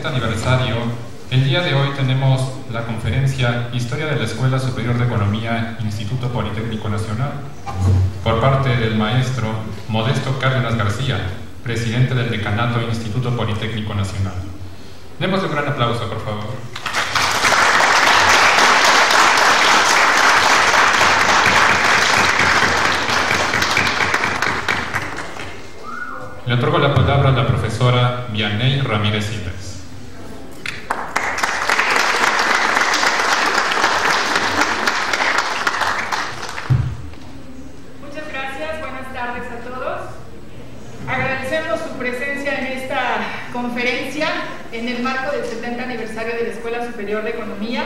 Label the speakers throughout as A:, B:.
A: 70 aniversario, el día de hoy tenemos la conferencia Historia de la Escuela Superior de Economía, Instituto Politécnico Nacional, por parte del maestro Modesto Cárdenas García, presidente del Decanato Instituto Politécnico Nacional. Demos un gran aplauso, por favor. Le otorgo la palabra a la profesora Vianey Ramírez Silves.
B: Muchas gracias, buenas tardes a todos. Agradecemos su presencia en esta conferencia en el marco del 70 aniversario de la Escuela Superior de Economía.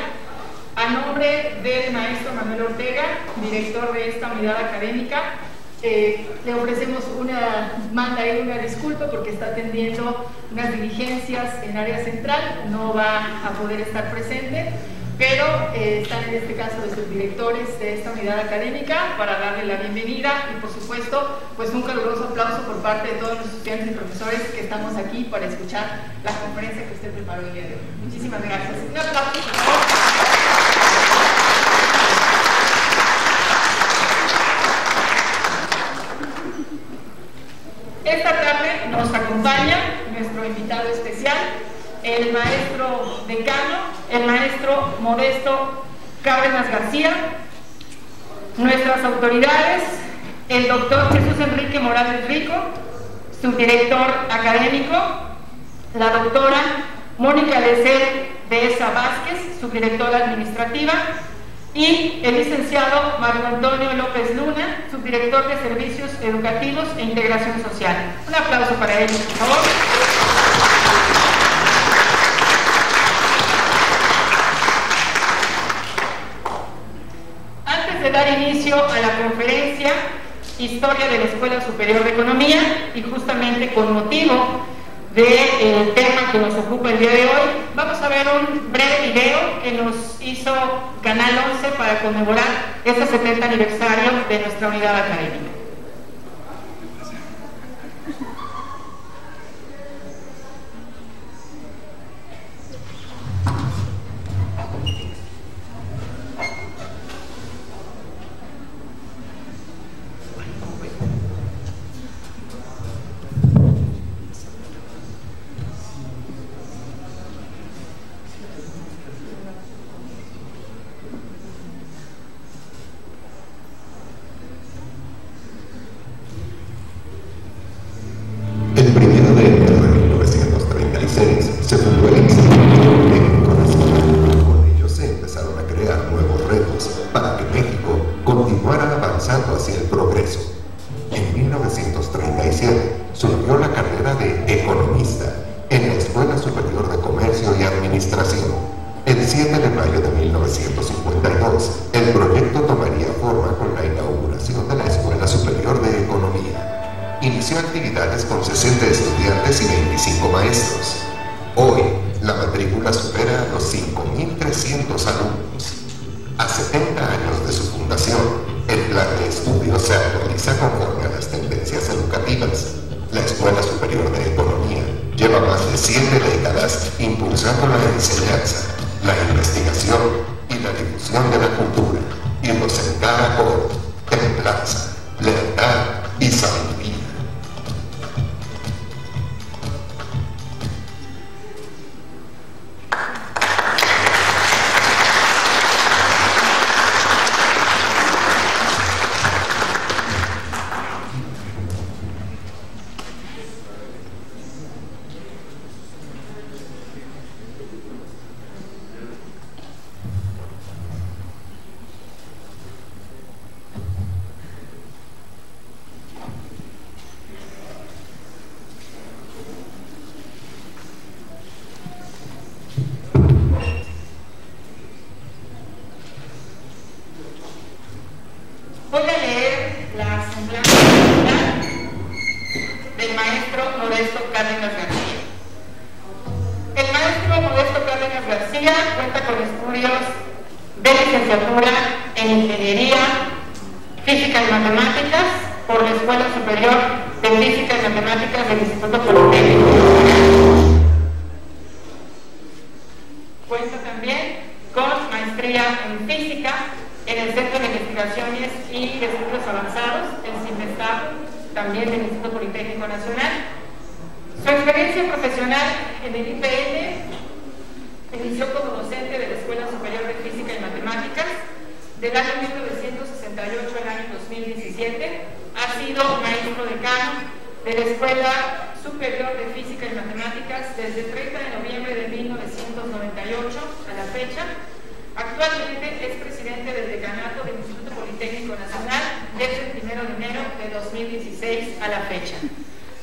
B: A nombre del maestro Manuel Ortega, director de esta unidad académica, le ofrecemos una disculpa porque está atendiendo unas diligencias en área central, no va a poder estar presente, pero están en este caso los subdirectores de esta unidad académica para darle la bienvenida y por supuesto pues un caluroso aplauso por parte de todos los estudiantes y profesores que estamos aquí para escuchar la conferencia que usted preparó el día de hoy. Muchísimas gracias. Un aplauso, por favor. Esta tarde nos acompaña nuestro invitado especial, el maestro decano, el maestro Modesto Cárdenas García, nuestras autoridades, el doctor Jesús Enrique Morales Rico, subdirector académico, la doctora Mónica Dehesa Vázquez, subdirectora administrativa, y el licenciado Marco Antonio López Luna, subdirector de Servicios Educativos e Integración Social. Un aplauso para ellos, por favor. Antes de dar inicio a la conferencia Historia de la Escuela Superior de Economía, y justamente con motivo del tema que nos ocupa el día de hoy, vamos a ver un breve video que nos hizo Canal 11 para conmemorar este 70 aniversario de nuestra unidad académica.
C: Inició actividades con 60 estudiantes y 25 maestros. Hoy, la matrícula supera los 5.300 alumnos. A 70 años de su fundación, el plan de estudios se actualiza conforme a las tendencias educativas. La Escuela Superior de Economía lleva más de 7 décadas impulsando la enseñanza, la investigación y la difusión de la cultura, y los encara con templanza, lealtad y sabiduría.
B: Voy a leer la semblanza del maestro Modesto Cárdenas García. El maestro Modesto Cárdenas García cuenta con estudios de licenciatura en Ingeniería, Física y Matemáticas por la Escuela Superior de Física y Matemáticas del Instituto Politécnico. en el Centro de Investigaciones y Estudios Avanzados, el CIMESTAB, también del Instituto Politécnico Nacional. Su experiencia profesional en el IPN inició como docente de la Escuela Superior de Física y Matemáticas del año 1968 al año 2017. Ha sido maestro decano de la Escuela Superior de Física y Matemáticas desde el 30 de noviembre de 1998 a la fecha. Actualmente es presidente del decanato del Instituto Politécnico Nacional desde el 1 de enero de 2016 a la fecha.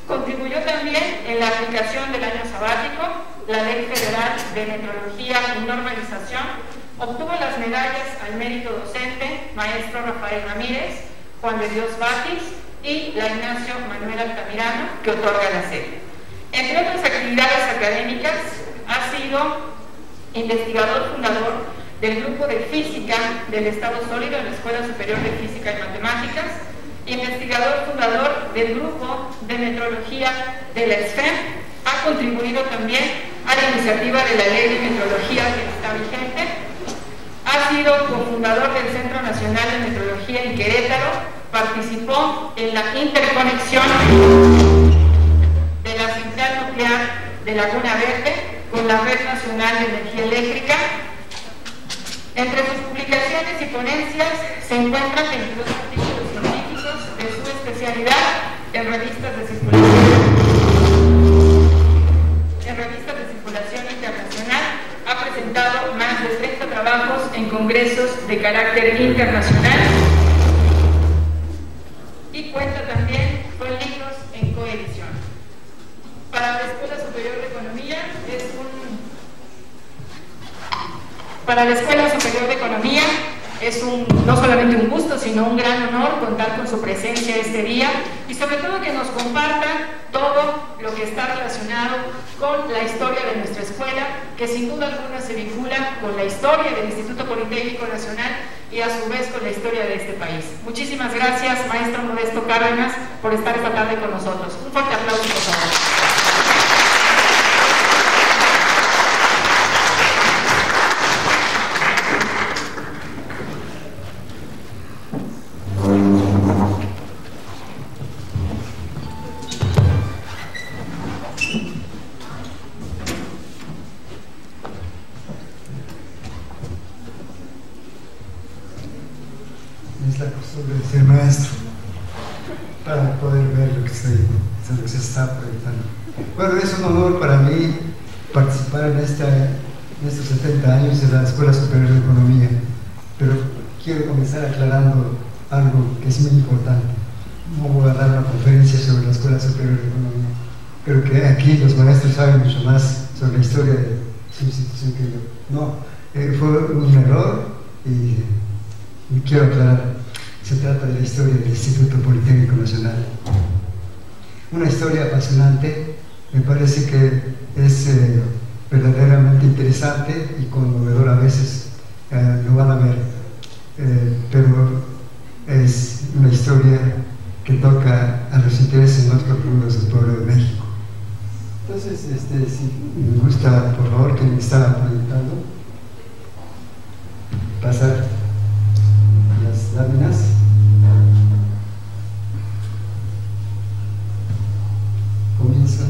B: Contribuyó también en la aplicación del año sabático, la Ley Federal de Metrología y Normalización. Obtuvo las medallas al mérito docente, maestro Rafael Ramírez, Juan de Dios Batis y la Ignacio Manuel Altamirano, que otorga la SEP. Entre otras actividades académicas, ha sido investigador fundador del Grupo de Física del Estado Sólido en la Escuela Superior de Física y Matemáticas, investigador fundador del Grupo de Metrología de la SFEM. Ha contribuido también a la iniciativa de la Ley de Metrología que está vigente. Ha sido cofundador del Centro Nacional de Metrología en Querétaro. Participó en la interconexión de la central nuclear de Laguna Verde con la Red Nacional de Energía Eléctrica. Entre sus publicaciones y ponencias se encuentran 22 artículos científicos de su especialidad en revistas de circulación internacional. Ha presentado más de 30 trabajos en congresos de carácter internacional y cuenta también con libros en coedición. Para la Escuela Superior de Economía es no solamente un gusto, sino un gran honor contar con su presencia este día y sobre todo que nos comparta todo lo que está relacionado con la historia de nuestra escuela, que sin duda alguna se vincula con la historia del Instituto Politécnico Nacional y a su vez con la historia de este país. Muchísimas gracias, maestro Modesto Cárdenas, por estar esta tarde con nosotros. Un fuerte aplauso, por favor.
D: Es la costumbre de ser maestro para poder ver lo que se está proyectando. Bueno, es un honor para mí participar en estos 70 años de la Escuela Superior de Economía, pero quiero comenzar aclarando algo que es muy importante. No voy a dar una conferencia sobre la Escuela Superior de Economía. Creo que aquí los maestros saben mucho más sobre la historia de su institución que yo. No, fue un error y quiero aclarar. Se trata de la historia del Instituto Politécnico Nacional. Una historia apasionante, me parece que es verdaderamente interesante y conmovedora a veces, lo van a ver, pero es una historia que toca a los intereses más profundos del pueblo de México. Entonces, si me gusta, por favor, que me está proyectando, pasar las láminas. Comienza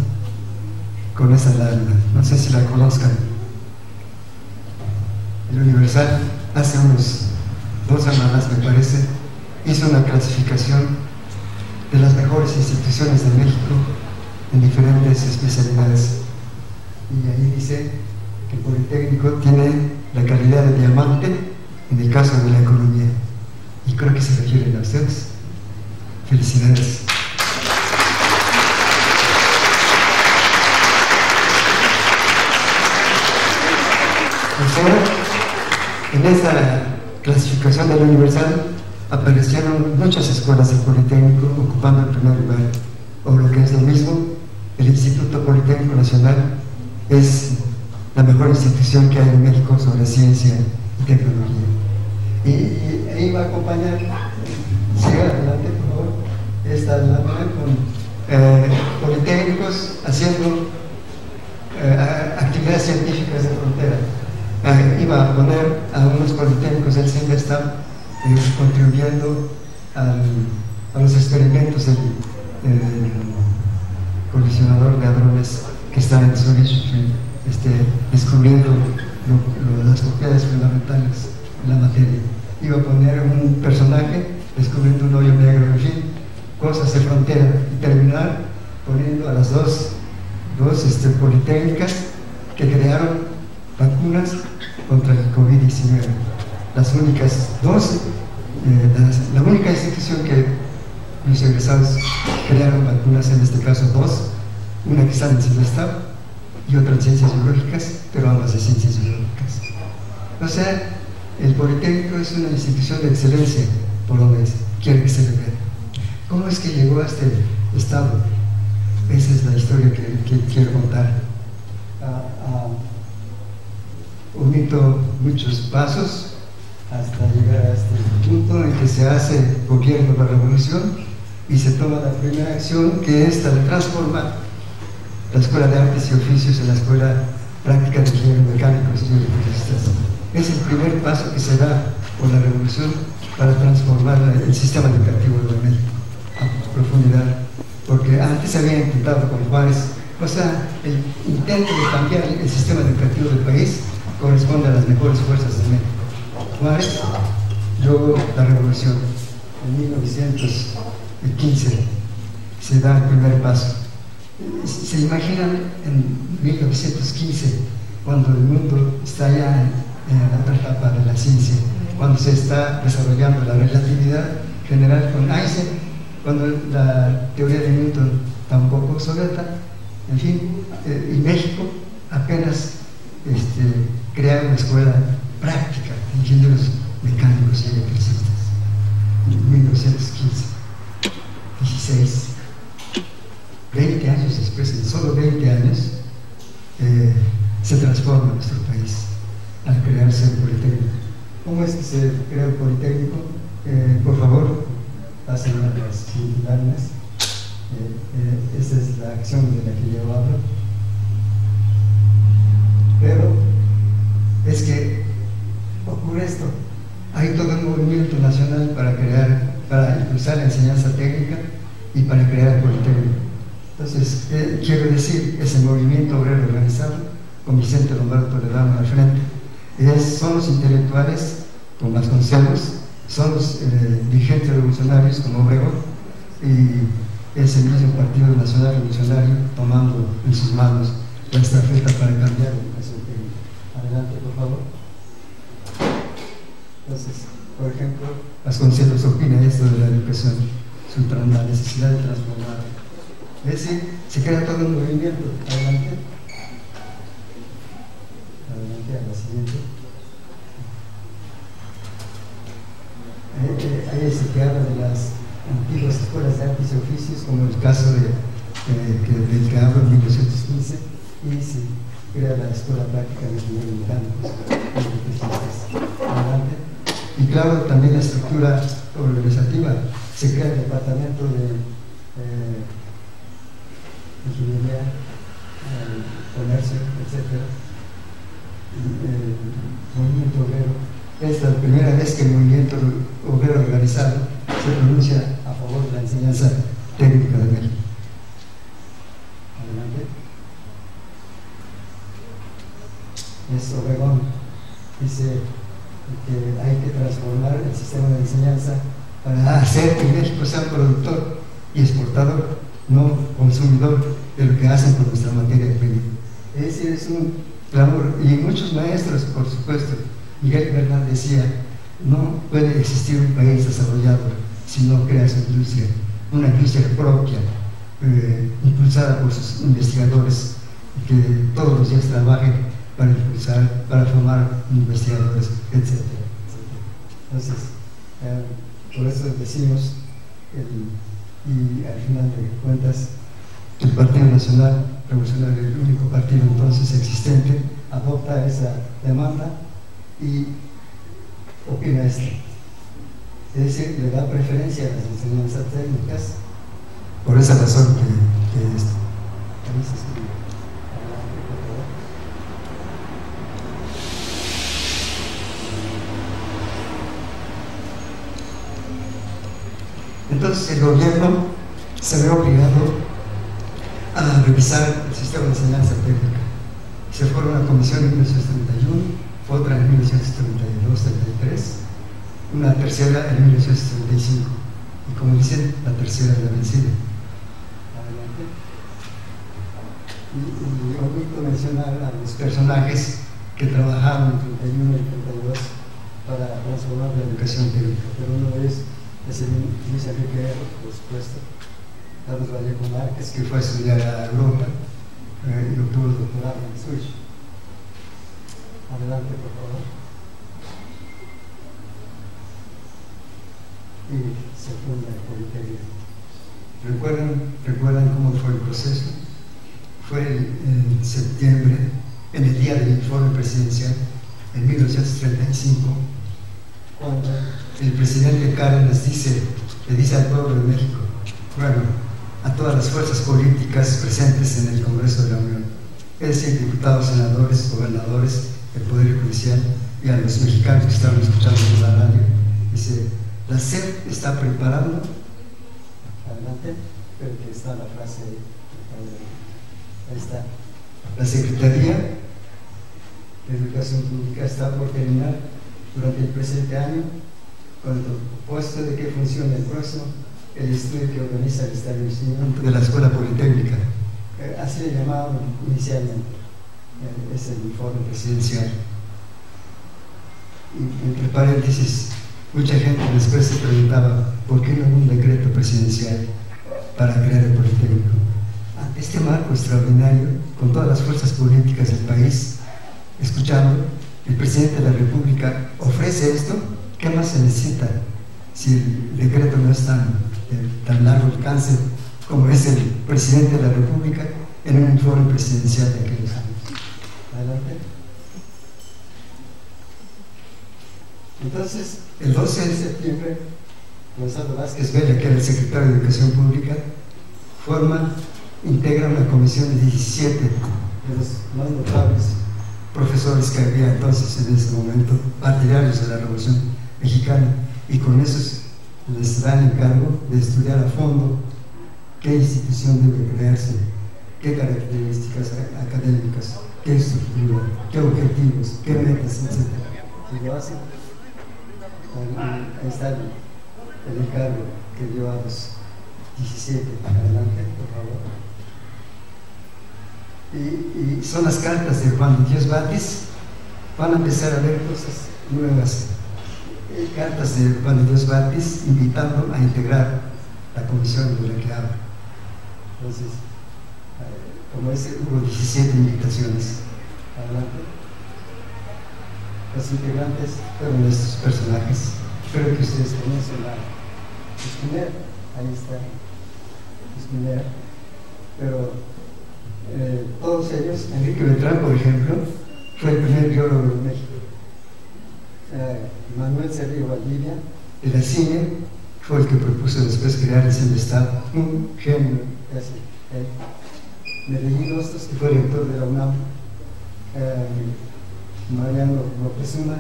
D: con esa lámina, no sé si la conozcan. El Universal hace unos 2 semanas, me parece, hizo una clasificación de las mejores instituciones de México en diferentes especialidades, y ahí dice que el Politécnico tiene la calidad de diamante en el caso de la economía, y creo que se refieren a ustedes. Felicidades. En esa clasificación del Universal aparecieron muchas escuelas del Politécnico ocupando el primer lugar, o lo que es lo mismo, el Instituto Politécnico Nacional es la mejor institución que hay en México sobre ciencia y tecnología. Y ahí va a acompañar, siga adelante por favor, esta lámina con politécnicos haciendo actividades científicas de frontera. Iba a poner a unos politécnicos del CIMESTAB contribuyendo a los experimentos del colisionador de hadrones que está en Zurich, descubriendo las propiedades fundamentales de la materia. Iba a poner un personaje descubriendo un hoyo negro, en fin, cosas de frontera, y terminar poniendo a las dos politécnicas que crearon vacunas contra el COVID-19. Las únicas dos, la única institución que los egresados crearon vacunas, en este caso dos, una que está en Silvestre y otra en ciencias biológicas, pero ambas de ciencias biológicas. O sea, el Politécnico es una institución de excelencia por donde quiere que se le vea. ¿Cómo es que llegó a este estado? Esa es la historia que quiero contar. Omito muchos pasos hasta llegar a este punto en que se hace gobierno de la revolución y se toma la primera acción, que es la de transformar la Escuela de Artes y Oficios en la Escuela Práctica de Ingenieros Mecánicos y Electricistas. Es el primer paso que se da por la revolución para transformar el sistema educativo de México a profundidad, porque antes se había intentado con Juárez. O sea, el intento de cambiar el sistema educativo del país corresponde a las mejores fuerzas de México. Juárez, luego la revolución. En 1915 se da el primer paso. ¿Se imaginan en 1915, cuando el mundo está ya en la otra etapa de la ciencia, cuando se está desarrollando la relatividad general con Einstein, cuando la teoría de Newton está un poco obsoleta, en fin, y México apenas crea una escuela práctica de ingenieros mecánicos y electricistas? En 1915, 16, 20 años después, en solo 20 años, se transforma nuestro país al crearse el Politécnico. ¿Cómo es que se crea el Politécnico? Por favor, pasen a las siguientes láminas. Esa es la acción de la que yo hablo. Pero es que ocurre esto. Hay todo un movimiento nacional para impulsar la enseñanza técnica y para crear el Politécnico. Entonces, quiero decir, ese movimiento obrero organizado, con Vicente Lombardo Toledano al frente, son los intelectuales con Vasconcelos, son los dirigentes revolucionarios como Obregón, y es el mismo Partido Nacional Revolucionario tomando en sus manos la estafeta para cambiar la educación técnica. Adelante, por favor. Entonces, por ejemplo, Vasconcelos opina esto de la educación, la necesidad de transformar. Es decir, se crea todo un movimiento. Adelante. Adelante a la siguiente. Ahí se que habla de las antiguas escuelas de artes y oficios, como el caso del que hablo en 1915, y se crea la Escuela Práctica de Ingenieros Mecánicos y Electricistas. Adelante. Y claro, también la estructura organizativa. Se crea el departamento de ingeniería, comercio, etc. El movimiento obrero. Es la primera vez que el movimiento obrero organizado se pronuncia a favor de la enseñanza técnica de México. Adelante. Es Obregón. Dice que hay que transformar el sistema de enseñanza para hacer que México sea un productor y exportador, no consumidor de lo que hacen con nuestra materia prima. Es decir, es un clamor, y muchos maestros, por supuesto. Miguel Bernal decía, no puede existir un país desarrollado si no crea su industria, una industria propia, impulsada por sus investigadores, que todos los días trabajen para impulsar, para formar investigadores, etc. Entonces, por eso decimos, y al final de cuentas, el Partido Nacional Revolucionario, el único partido entonces existente, adopta esa demanda y opina esto. Es decir, le da preferencia a las enseñanzas técnicas, por esa razón que esto. Ahí se escribe. Entonces el gobierno se ve obligado a revisar el sistema de enseñanza técnica. Se forma una comisión en 1931, otra en 1932-33, una tercera en 1935. Y como dicen, la tercera es la vencida. Adelante. Y omito mencionar a los personajes que trabajaron en 31 y 32 para transformar la educación técnica. Pero uno de ellos es el Luis Enrique Erro, por supuesto, Carlos Vallejo Márquez, que fue a estudiar a Europa y obtuvo el doctorado en Zurich. Adelante, por favor. Y se funda el Politécnico. ¿Recuerdan cómo fue el proceso? Fue en septiembre, en el día del informe presidencial, en 1935, cuando el presidente Cárdenas le dice al pueblo de México, bueno, a todas las fuerzas políticas presentes en el Congreso de la Unión, es decir, diputados, senadores, gobernadores, el Poder Judicial y a los mexicanos que estaban escuchando por la radio, dice, la SEP está preparando, adelante, pero que está la frase, ahí está, la Secretaría de Educación Pública está por terminar durante el presente año con el propósito de que funcione el próximo el estudio que organiza el establecimiento de la Escuela Politécnica. Así le llamaban inicialmente, es el informe presidencial. Y entre paréntesis, mucha gente después se preguntaba por qué no hubo un decreto presidencial para crear el Politécnico. Ante este marco extraordinario, con todas las fuerzas políticas del país, escuchando, el presidente de la República ofrece esto, ¿qué más se necesita? Si el decreto no es tan largo alcance como es el presidente de la República en un informe presidencial de aquellos años. Adelante. Entonces, el 12 de septiembre, Gonzalo Vázquez Vela, que era el secretario de Educación Pública, integra una comisión de 17 de los más notables profesores que había entonces en ese momento, partidarios de la Revolución Mexicana, y con esos les dan el encargo de estudiar a fondo qué institución debe crearse, qué características académicas, qué estructura, qué objetivos, qué metas, etc. Si lo hacen, ahí está el encargo que dio a los 17. Adelante, por favor. Y son las cartas de Juan de Dios Batis. Van a empezar a ver cosas nuevas. Cartas de Juan de Dios Batis invitando a integrar la comisión de la que habla. Entonces, como ese, hubo 17 invitaciones. Adelante. Los integrantes fueron estos personajes. Espero que ustedes conocen a Esquiner. Ahí está Esquiner. Pero todos ellos, Enrique Beltrán, por ejemplo, fue el primer biólogo de México. Manuel Cerrillo Valdivia, de la CINE, fue el que propuso después crear el CENESTAD, un genio casi. Medellín Hostos, que fue director de la UNAM, Mariano López Una,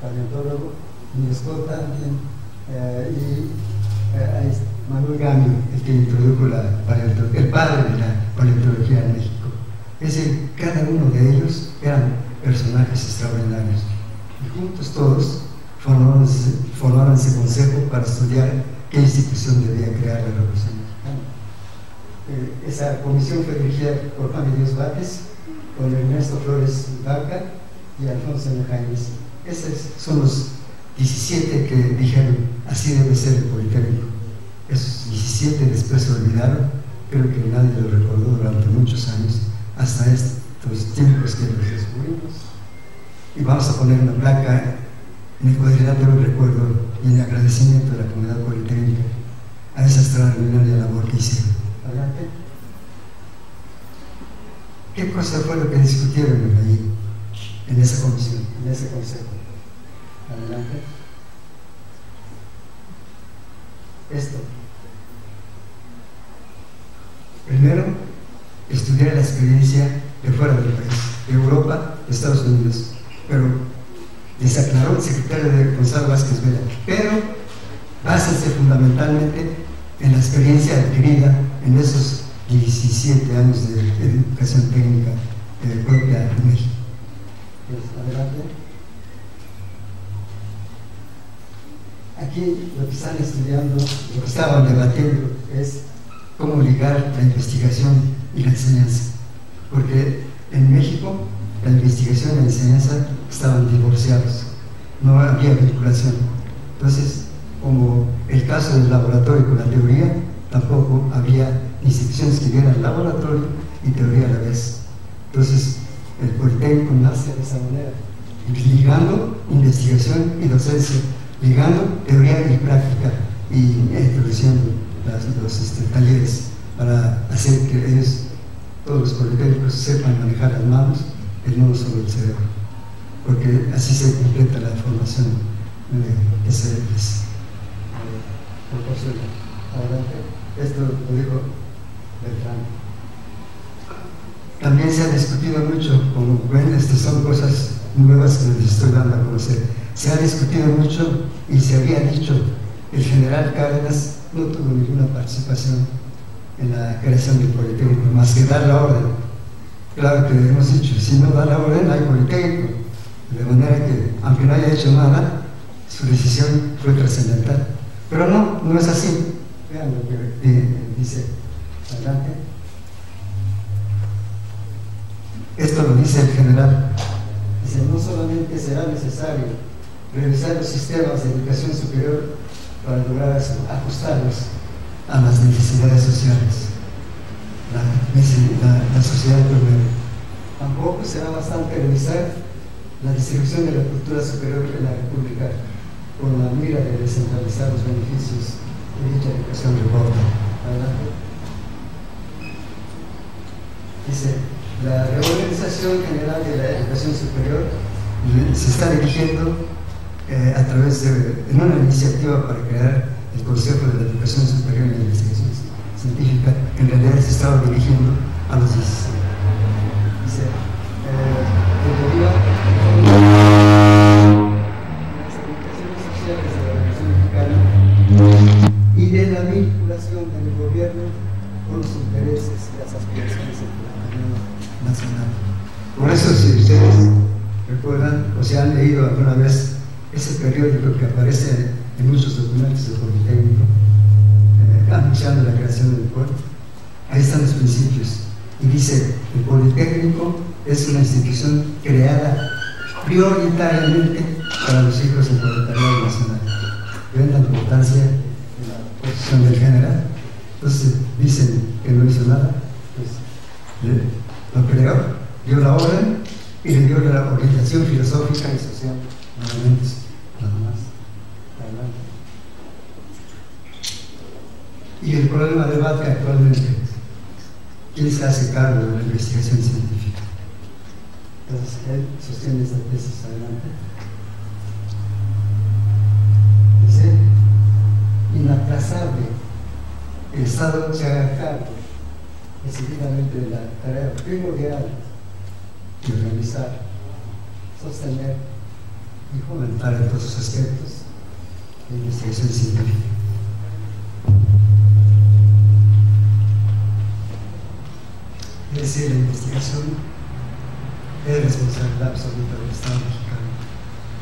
D: paleontólogo, Niescota también, y Manuel Gamio, el que introdujo el padre de la paleontología en México. Es decir, cada uno de ellos eran personajes extraordinarios. Y juntos todos formaron ese consejo para estudiar qué institución debía crear la Revolución Mexicana. Esa comisión fue dirigida por Juan de Dios Batis, con Ernesto Flores Vaca y Alfonso N. Jaimes. Esos son los 17 que dijeron, así debe ser el Politécnico. Esos 17 después se olvidaron, creo que nadie lo recordó durante muchos años, hasta estos tiempos que los descubrimos. Y vamos a poner una placa en el cuadrilátero de recuerdo y en agradecimiento de la comunidad politécnica a esa extraordinaria labor que hicieron. Adelante. ¿Qué cosa fue lo que discutieron allí, en esa comisión, en ese consejo? Adelante. Esto. Primero, estudiar la experiencia de fuera del país, de Europa, de Estados Unidos. Pero les aclaró el secretario de Gonzalo Vázquez Vela, pero básense fundamentalmente en la experiencia adquirida en esos 17 años de educación técnica propia de México. Pues, adelante. Aquí lo que están estudiando, lo que estaban debatiendo es cómo ligar la investigación y la enseñanza, porque en México la investigación y la enseñanza estaban divorciados, no había vinculación. Entonces, como el caso del laboratorio con la teoría, tampoco había instituciones que dieran laboratorio y teoría a la vez. Entonces, el Politécnico nace de esa manera, ligando investigación y docencia, ligando teoría y práctica y introduciendo los talleres para hacer que ellos, todos los politécnicos, sepan manejar las manos, no solo el cerebro, porque así se completa la formación de cerebros. Adelante. Esto lo dijo Beltrán. También se ha discutido mucho, como ven, son cosas nuevas que les estoy dando a conocer. Se ha discutido mucho y se había dicho el general Cárdenas no tuvo ninguna participación en la creación del Politécnico, más que dar la orden. Claro que hemos dicho, si no da la orden, hay Politécnico. De manera que, aunque no haya hecho nada, su decisión fue trascendental. Pero no es así. Vean lo que dice adelante. Esto lo dice el general. Dice, no solamente será necesario revisar los sistemas de educación superior para lograr ajustarlos a las necesidades sociales, la sociedad promedio. Tampoco será bastante revisar la distribución de la cultura superior en la República con la mira de descentralizar los beneficios de dicha educación remota. Dice, la reorganización general de la educación superior se está dirigiendo a través de una iniciativa para crear el Consejo de la Educación Superior y la Investigación Científica. En realidad se estaba dirigiendo a los 16. Dice, deriva las aplicaciones sociales de la Revolución Mexicana y de la vinculación del gobierno con los intereses y las aspiraciones del plano nacional. Por eso, si ustedes recuerdan o se han leído alguna vez ese periódico que aparece en muchos documentos del Politécnico, anunciando la creación del puerto, ahí están los principios. Y dice, el Politécnico es una institución creada prioritariamente para los hijos del proletariado nacional. ¿Ven la importancia de la posición del general? Entonces dicen que no hizo nada, pues lo creó, dio la orden y le dio la orientación filosófica y social. Nada más. Adelante. Y el problema de debate actualmente, ¿quién se hace cargo de la investigación científica? Entonces, él sostiene esta tesis. Adelante. Dice, inaplazable, el Estado se haga cargo decididamente de la tarea primordial de organizar, sostener y fomentar en todos sus aspectos la investigación científica. Es decir, la investigación es responsabilidad absoluta del Estado mexicano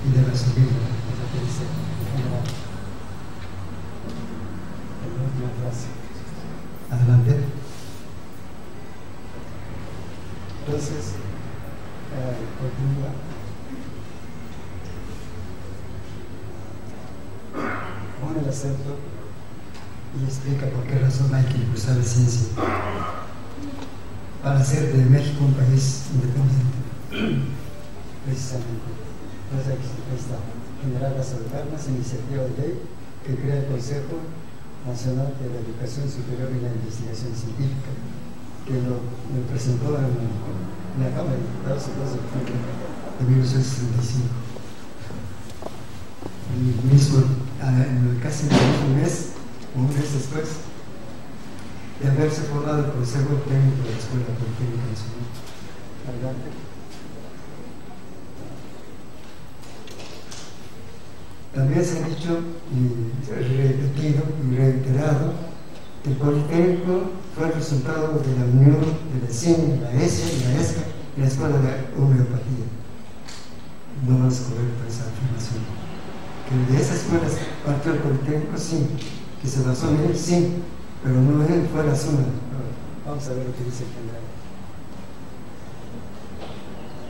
D: y debe asumirla, es lo que dice el general. La última frase. Adelante. Entonces, continúa. Pone el acento y explica por qué razón hay que impulsar la ciencia para hacer de México un país independiente. Precisamente. Entonces ahí está. General Lázaro Cárdenas, iniciativa de ley que crea el Consejo Nacional de la Educación Superior y la Investigación Científica, que lo presentó en la Cámara de Diputados el 2 de octubre de 1965. Casi en el mismo mes, un mes después de haberse formado el Consejo Técnico de la Escuela Politécnica Nacional. Adelante. También se ha dicho y repetido y reiterado que el Politécnico fue el resultado de la unión de la CIN, la ESIA y la ESCA y la Escuela de Homeopatía. No es correcta esa afirmación. Que de esas escuelas partió el Politécnico, sí, que se basó en él, sí, pero no él fue la suma. Vamos a ver lo que dice el general.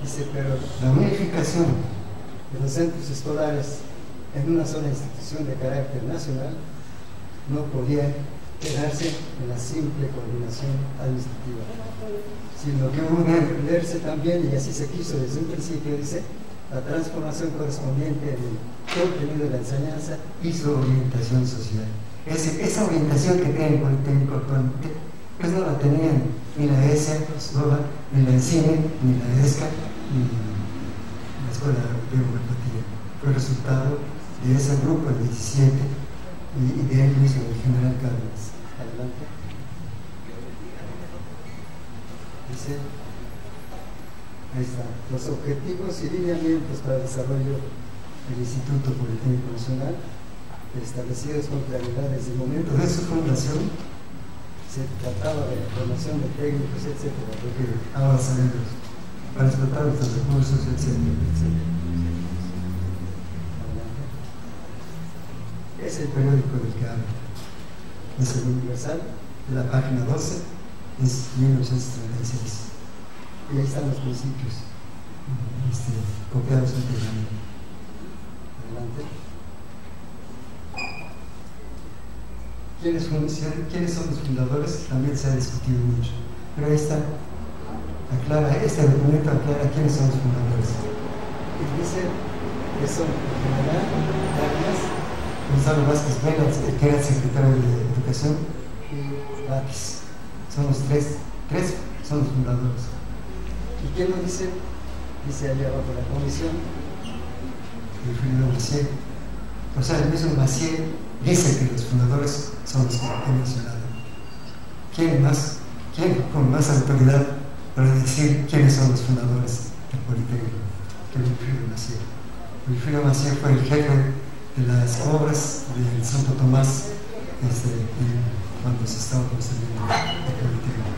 D: Dice, pero la unificación de los centros escolares en una sola institución de carácter nacional no podía quedarse en la simple coordinación administrativa, sino que hubo que entenderse también, y así se quiso desde un principio, dice, la transformación correspondiente en el contenido de la enseñanza y su orientación social. Esa orientación que tiene el Politécnico actualmente, pues no la tenían ni la ESA, ni la ENCINE, ni la ESCA, ni la Escuela de Homeopatía. Fue el resultado de ese grupo de 17 y de él mismo, el general Cárdenas. Adelante. Dice, ahí está, los objetivos y lineamientos para el desarrollo del Instituto Politécnico Nacional, establecidos con claridad desde el momento de su fundación. Se trataba de la formación de técnicos, etc., lo que ahora sabemos, para explotar nuestros recursos, etc., etc. Es el periódico del que habla. Es el Universal, de la página 12, es 1936. Y ahí están los principios copiados íntegramente. Adelante. ¿Quiénes son los fundadores? También se ha discutido mucho. Pero ahí está, aclara, este documento aclara quiénes son los fundadores. Y dice que son el general Cárdenas, Gonzalo Vázquez Vela, que era el secretario de Educación, y Batis. Son los tres son los fundadores. ¿Y quién lo dice? Dice allá abajo la comisión, Wilfrido Maciel. O sea, el mismo Maciel dice que los fundadores son los que he mencionado. ¿Quién con más autoridad para decir quiénes son los fundadores del Politécnico que Wilfrido Maciel? Wilfrido Maciel fue el jefe de las obras de Santo Tomás cuando se estaba construyendo el Politécnico.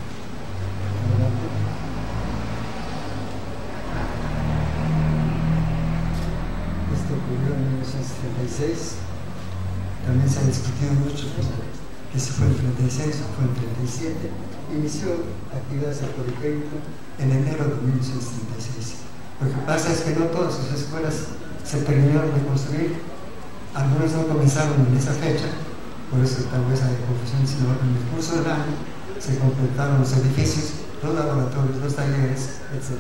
D: Esto ocurrió en 1936. También se ha discutido mucho que si fue en 36 o fue en 37. Inició actividades del Politécnico en enero de 1936. Lo que pasa es que no todas sus escuelas se terminaron de construir. Algunos no comenzaron en esa fecha, por eso tal vez hay confusión, sino en el curso del año se completaron los edificios, los laboratorios, los talleres, etc.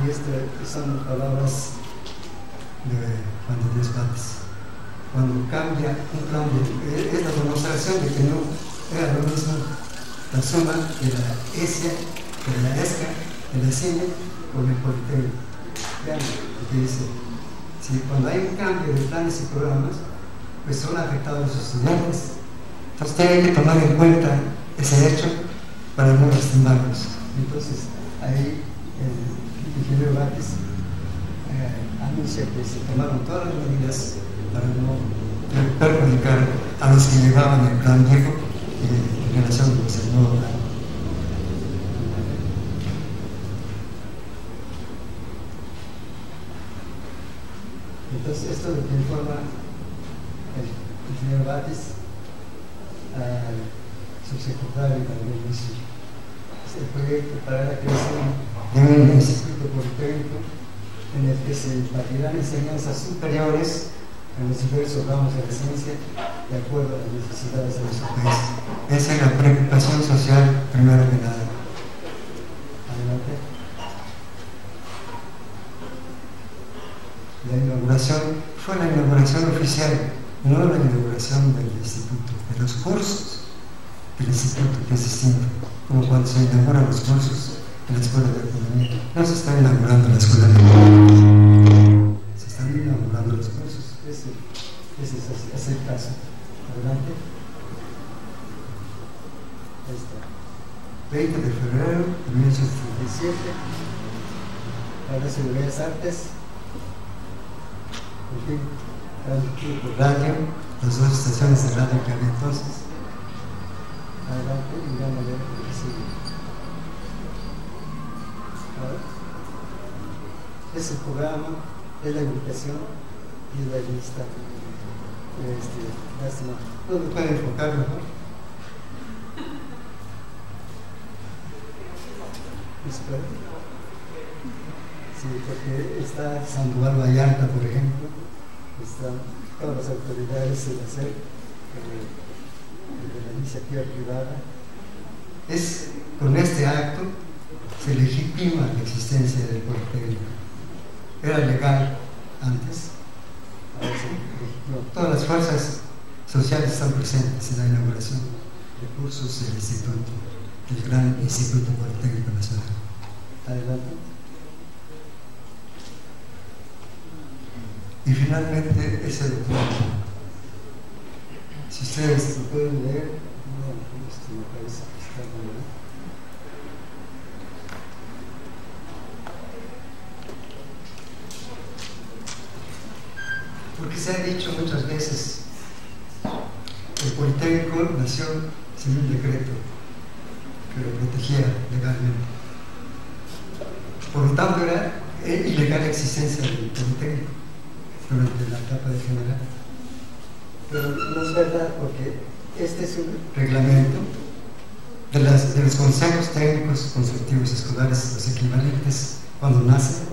D: Y estas son palabras de Juan de Dios Batis. Cuando cambia un cambio, es la demostración de que no era lo mismo la suma de la ESIA, de la ESCA, de la CINE con el Politécnico. Vean lo que dice. Si cuando hay un cambio de planes y programas, pues son afectados los estudiantes. Entonces tienen que tomar en cuenta ese hecho para no lastimarlos. Entonces ahí el ingeniero Batis anuncia que se tomaron todas las medidas para no perjudicar a los que llevaban el plan viejo en relación con el nuevo plan. Entonces, esto es lo que informa el ingeniero Batis al subsecretario del municipio. Es el proyecto para la creación de un instituto politécnico en el que se impartirán enseñanzas superiores en los diversos ramos de la ciencia de acuerdo a las necesidades de nuestro país. Esa es la preocupación social, primero que nada. Adelante. La inauguración fue la inauguración oficial, no la inauguración del instituto, de los cursos del instituto, que es distinto, como cuando se inauguran los cursos de la Escuela de Economía. No se está inaugurando la Escuela de Economía, se están inaugurando los cursos. Ese es el caso. Adelante. Ahí está. 20 de febrero de 1937, Palacio de Bellas Artes, en fin, radio, las dos estaciones de radio que había entonces. Adelante y vamos a ver lo que sigue. Es el programa, es la invitación y es la lista. Lástima. No me pueden enfocar mejor. Sí, porque está Sandoval Vallarta, por ejemplo, están todas las autoridades de la SEP, de la iniciativa privada. Con este acto se legitima la existencia del Politécnico. Era legal antes, ahora se legitimó. Todas las fuerzas sociales están presentes en la inauguración de cursos del instituto, del gran Instituto Politécnico Nacional. Adelante. Y finalmente ese documento. Si ustedes lo pueden leer, me parece que está muy bien. Porque se ha dicho muchas veces, el Politécnico nació sin un decreto que lo protegiera legalmente. Por lo tanto, era ilegal la existencia del Politécnico durante la etapa de general. Pero no es verdad, porque este es un reglamento de los consejos técnicos consultivos escolares, los equivalentes cuando nacen,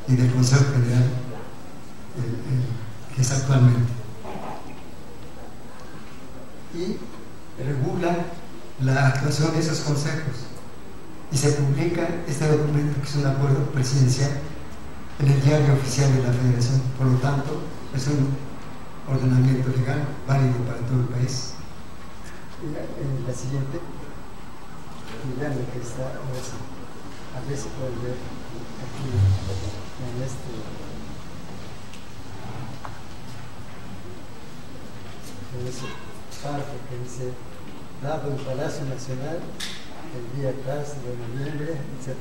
D: y del Consejo General que es actualmente. Y regula la actuación de esos consejos. Y se publica este documento, que es un acuerdo presidencial, en el diario oficial de la Federación. Por lo tanto, es un ordenamiento legal válido para todo el país. La siguiente, miren lo que está, a ver si pueden ver aquí en ese párrafo que dice: dado el Palacio Nacional el día 3 de noviembre, etc.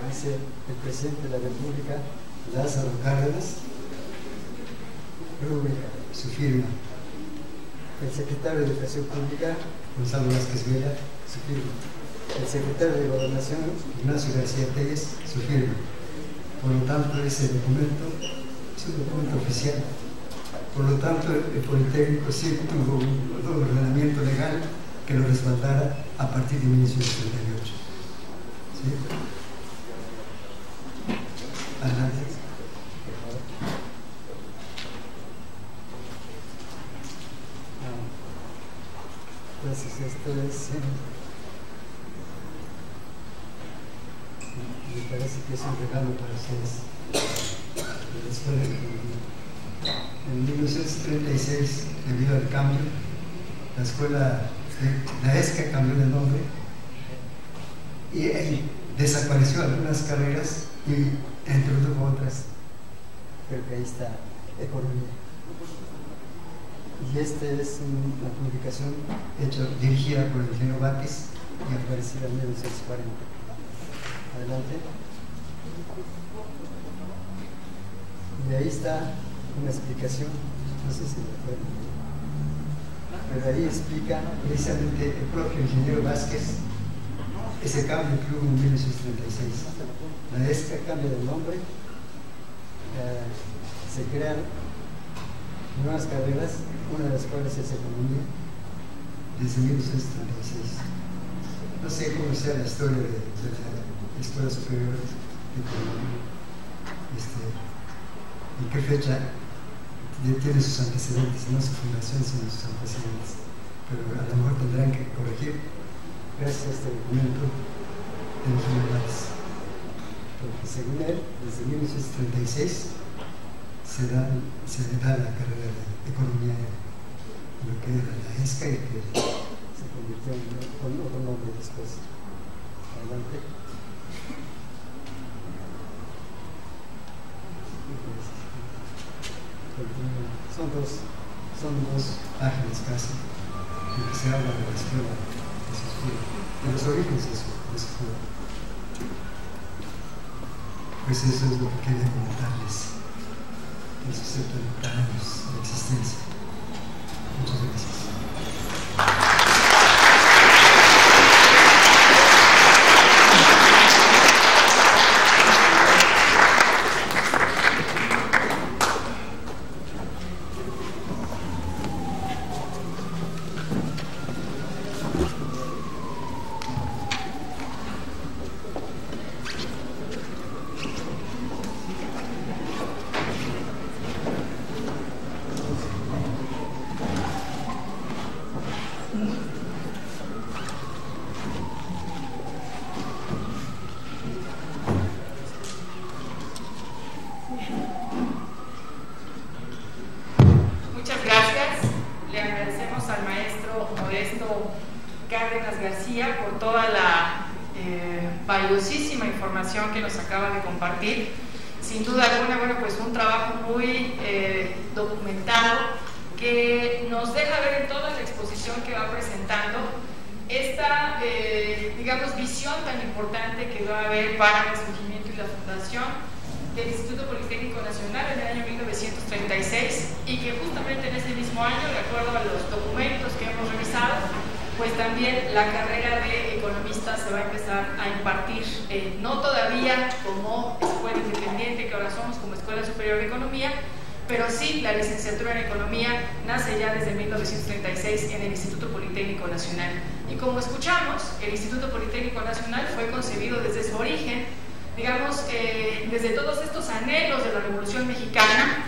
D: Dice el presidente de la República, Lázaro Cárdenas, rúbrica, su firma. El secretario de Educación Pública, Gonzalo Vázquez Vela, su firma. El secretario de Gobernación, Ignacio García Telles, su firma. Por lo tanto, ese documento es un documento oficial. Por lo tanto, el Politécnico sí tuvo un ordenamiento legal que lo respaldara a partir de 1938. ¿Sí? Adelante. Entonces, esto es... me parece que es un regalo para ustedes de la Escuela de Economía. En 1936, debido al cambio, la escuela, la ESCA cambió de nombre y desapareció algunas carreras y introdujo otras. Creo que ahí está Economía. Y esta es una publicación dirigida por el ingeniero Batis y aparecida en 1940. Adelante. Y ahí está una explicación, no sé si lo pueden ver, pero ahí explica precisamente el propio ingeniero Vázquez ese cambio que hubo en 1936. La ESCA cambia de nombre, se crean nuevas carreras, una de las cuales es Economía, desde 1936. No sé cómo sea la historia de la Escuela Superior de Economía, en qué fecha tiene sus antecedentes, no su fundación, sino sus antecedentes. Pero a lo mejor tendrán que corregir gracias a este documento de los generales. Porque según él, desde 1936 se le da la carrera de Economía, lo que era la ESCA, y que se convirtió en otro nombre después. Adelante. Son dos páginas casi, en que se habla de la escuela. de los orígenes de su juego. Pues eso es lo que quería comentarles en sus 70 años de existencia. Muchas gracias.
B: Que nos acaba de compartir. Sin duda alguna, bueno, pues un trabajo muy documentado que nos deja ver en toda la exposición que va presentando esta, digamos, visión tan importante que va a haber para el surgimiento y la fundación del Instituto Politécnico Nacional en el año 1936 y que justamente en ese mismo año, de acuerdo a los documentos que hemos revisado, pues también la carrera de economista se va a empezar a impartir, no todavía como escuela independiente que ahora somos, como Escuela Superior de Economía, pero sí la licenciatura en Economía nace ya desde 1936 en el Instituto Politécnico Nacional. Y como escuchamos, el Instituto Politécnico Nacional fue concebido desde su origen, digamos, desde todos estos anhelos de la Revolución Mexicana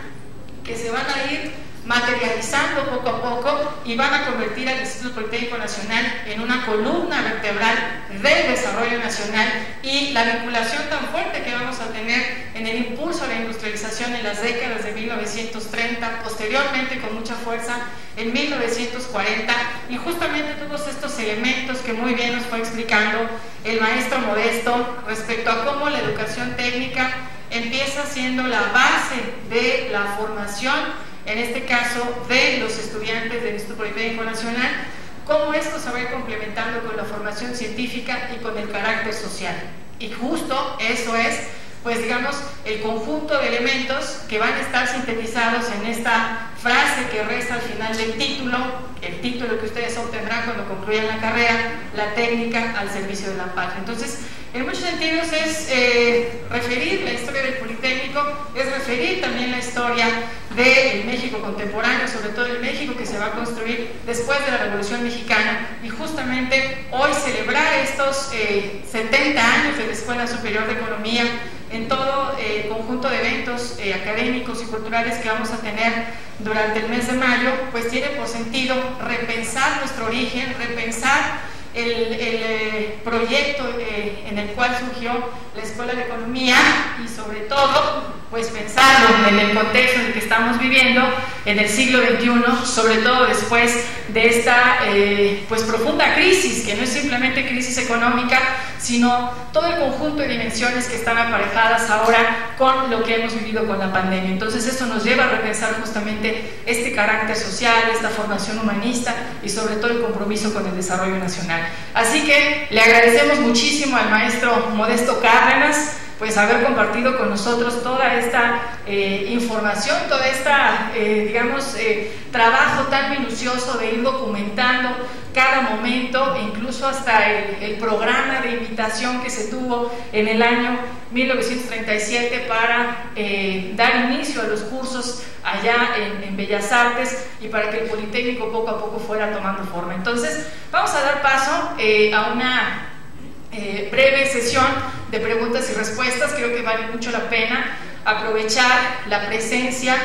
B: que se van a ir materializando poco a poco y van a convertir al Instituto Politécnico Nacional en una columna vertebral del desarrollo nacional y la vinculación tan fuerte que vamos a tener en el impulso a la industrialización en las décadas de 1930, posteriormente con mucha fuerza en 1940, y justamente todos estos elementos que muy bien nos fue explicando el maestro Modesto respecto a cómo la educación técnica empieza siendo la base de la formación, en este caso de los estudiantes del Instituto Politécnico Nacional, cómo esto se va a ir complementando con la formación científica y con el carácter social. Y justo eso es, pues digamos, el conjunto de elementos que van a estar sintetizados en esta frase que resta al final del título, el título que ustedes obtendrán cuando concluyan la carrera, la técnica al servicio de la patria. Entonces, en muchos sentidos es referir la historia del Politécnico, es referir también la historia del México contemporáneo, sobre todo el México que se va a construir después de la Revolución Mexicana, y justamente hoy celebrar estos 70 años de la Escuela Superior de Economía en todo el conjunto de eventos académicos y culturales que vamos a tener durante el mes de mayo, pues tiene por sentido repensar nuestro origen, repensar el proyecto en el cual surgió la Escuela de Economía y sobre todo pues pensarlo en el contexto en el que estamos viviendo en el siglo XXI, sobre todo después de esta pues profunda crisis, que no es simplemente crisis económica, sino todo el conjunto de dimensiones que están aparejadas ahora con lo que hemos vivido con la pandemia. Entonces esto nos lleva a repensar justamente este carácter social, esta formación humanista y sobre todo el compromiso con el desarrollo nacional. Así que le agradecemos muchísimo al maestro Modesto Cárdenas pues haber compartido con nosotros toda esta información, toda esta, digamos, trabajo tan minucioso de ir documentando cada momento, e incluso hasta el programa de invitación que se tuvo en el año 1937 para dar inicio a los cursos allá en Bellas Artes y para que el Politécnico poco a poco fuera tomando forma. Entonces, vamos a dar paso a una breve sesión de preguntas y respuestas. Creo que vale mucho la pena aprovechar la presencia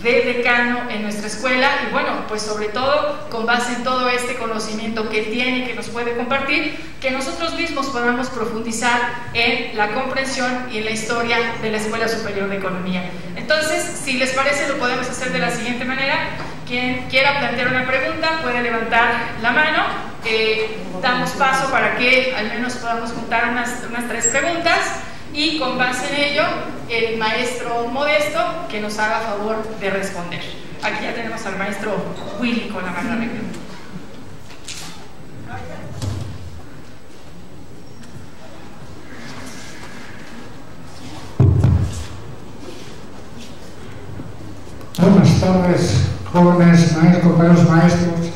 B: del decano en nuestra escuela y bueno, pues sobre todo con base en todo este conocimiento que tiene y que nos puede compartir, que nosotros mismos podamos profundizar en la comprensión y en la historia de la Escuela Superior de Economía. Entonces, si les parece, lo podemos hacer de la siguiente manera. Quien quiera plantear una pregunta puede levantar la mano. Damos paso para que al menos podamos juntar unas 3 preguntas y con base en ello el maestro Modesto que nos haga favor de responder. Aquí ya tenemos al maestro Willy con la mano arriba.
E: Buenas tardes, jóvenes compañeros maestros.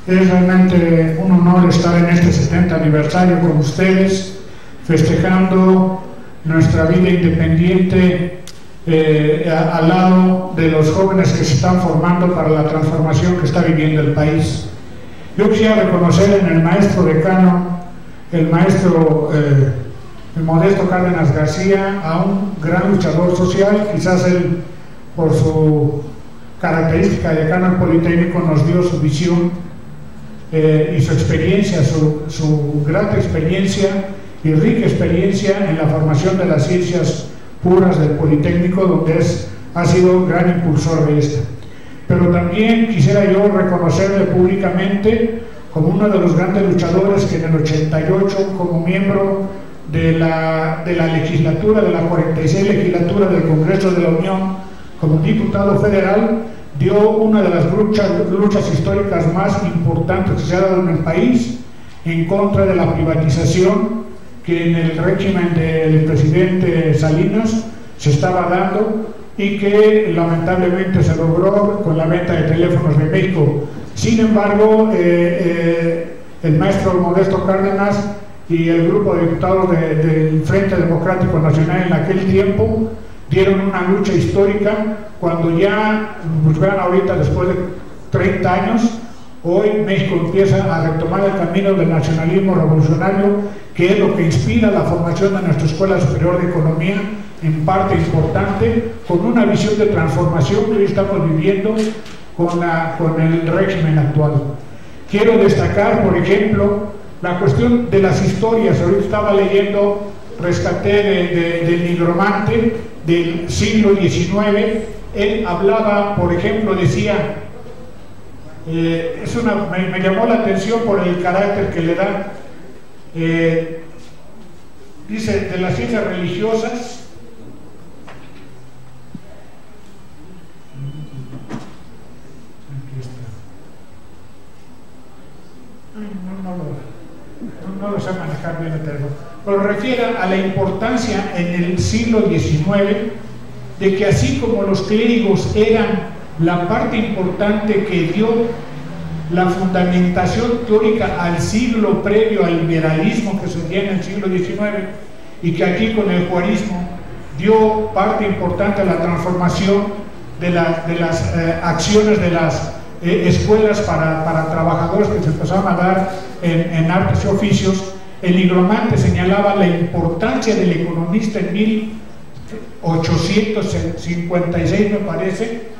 E: Es realmente un honor estar en este 70 aniversario con ustedes, festejando nuestra vida independiente al lado de los jóvenes que se están formando para la transformación que está viviendo el país. Yo quisiera reconocer en el maestro decano, el maestro Modesto Cárdenas García, a un gran luchador social. Quizás él, por su característica de decano del Politécnico, nos dio su visión y su experiencia, su grata experiencia y rica experiencia en la formación de las ciencias puras del Politécnico, donde ha sido un gran impulsor de esta. Pero también quisiera yo reconocerle públicamente como uno de los grandes luchadores que en el 88, como miembro de la legislatura, de la 46 legislatura del Congreso de la Unión, como diputado federal, dio una de las luchas históricas más importantes que se ha dado en el país en contra de la privatización que en el régimen del presidente Salinas se estaba dando y que lamentablemente se logró con la venta de teléfonos de México. Sin embargo, el maestro Modesto Cárdenas y el grupo de diputados del Frente Democrático Nacional en aquel tiempo dieron una lucha histórica cuando ya, pues vean ahorita, después de 30 años, hoy México empieza a retomar el camino del nacionalismo revolucionario, que es lo que inspira la formación de nuestra Escuela Superior de Economía, en parte importante, con una visión de transformación que hoy estamos viviendo con el régimen actual. Quiero destacar, por ejemplo, la cuestión de las historias. Ahorita estaba leyendo, rescaté del nigromante del siglo XIX. Él hablaba, por ejemplo, decía, me llamó la atención por el carácter que le da, dice, de las ciencias religiosas, no lo sé manejar bien el término, pero refiere a la importancia en el siglo XIX de que así como los clérigos eran la parte importante que dio la fundamentación teórica al siglo previo al liberalismo que surgía en el siglo XIX, y que aquí con el juarismo dio parte importante a la transformación de las acciones de las escuelas para trabajadores que se empezaron a dar en artes y oficios. El nigromante señalaba la importancia del economista en 1856, me parece,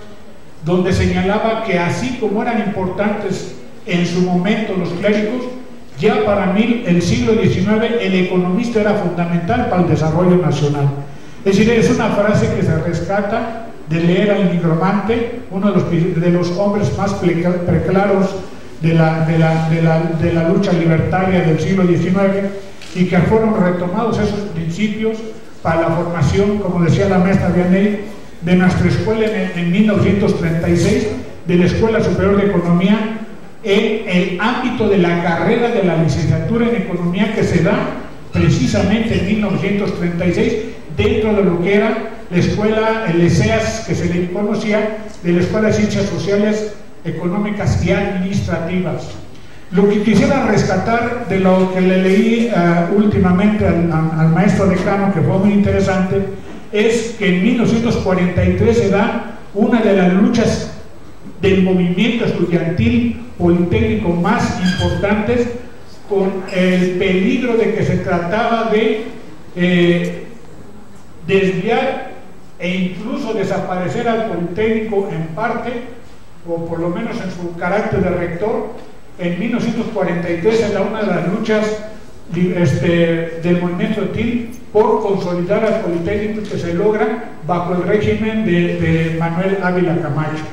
E: donde señalaba que así como eran importantes en su momento los clérigos, ya para el siglo XIX el economista era fundamental para el desarrollo nacional. Es decir, es una frase que se rescata de leer al nigromante, uno de los hombres más preclaros de la lucha libertaria del siglo XIX, y que fueron retomados esos principios para la formación, como decía la maestra Vianney, de nuestra escuela en 1936, de la Escuela Superior de Economía, en el ámbito de la carrera de la licenciatura en Economía, que se da precisamente en 1936 dentro de lo que era la escuela, el ESEAS, que se le conocía, de la Escuela de Ciencias Sociales, Económicas y Administrativas. Lo que quisiera rescatar de lo que le leí últimamente al maestro decano, que fue muy interesante, es que en 1943 se da una de las luchas del movimiento estudiantil politécnico más importantes, con el peligro de que se trataba de desviar e incluso desaparecer al Politécnico en parte, o por lo menos en su carácter de rector. En 1943 era una de las luchas del movimiento estudiantil por consolidar al Politécnico, que se logra bajo el régimen de Manuel Ávila Camacho.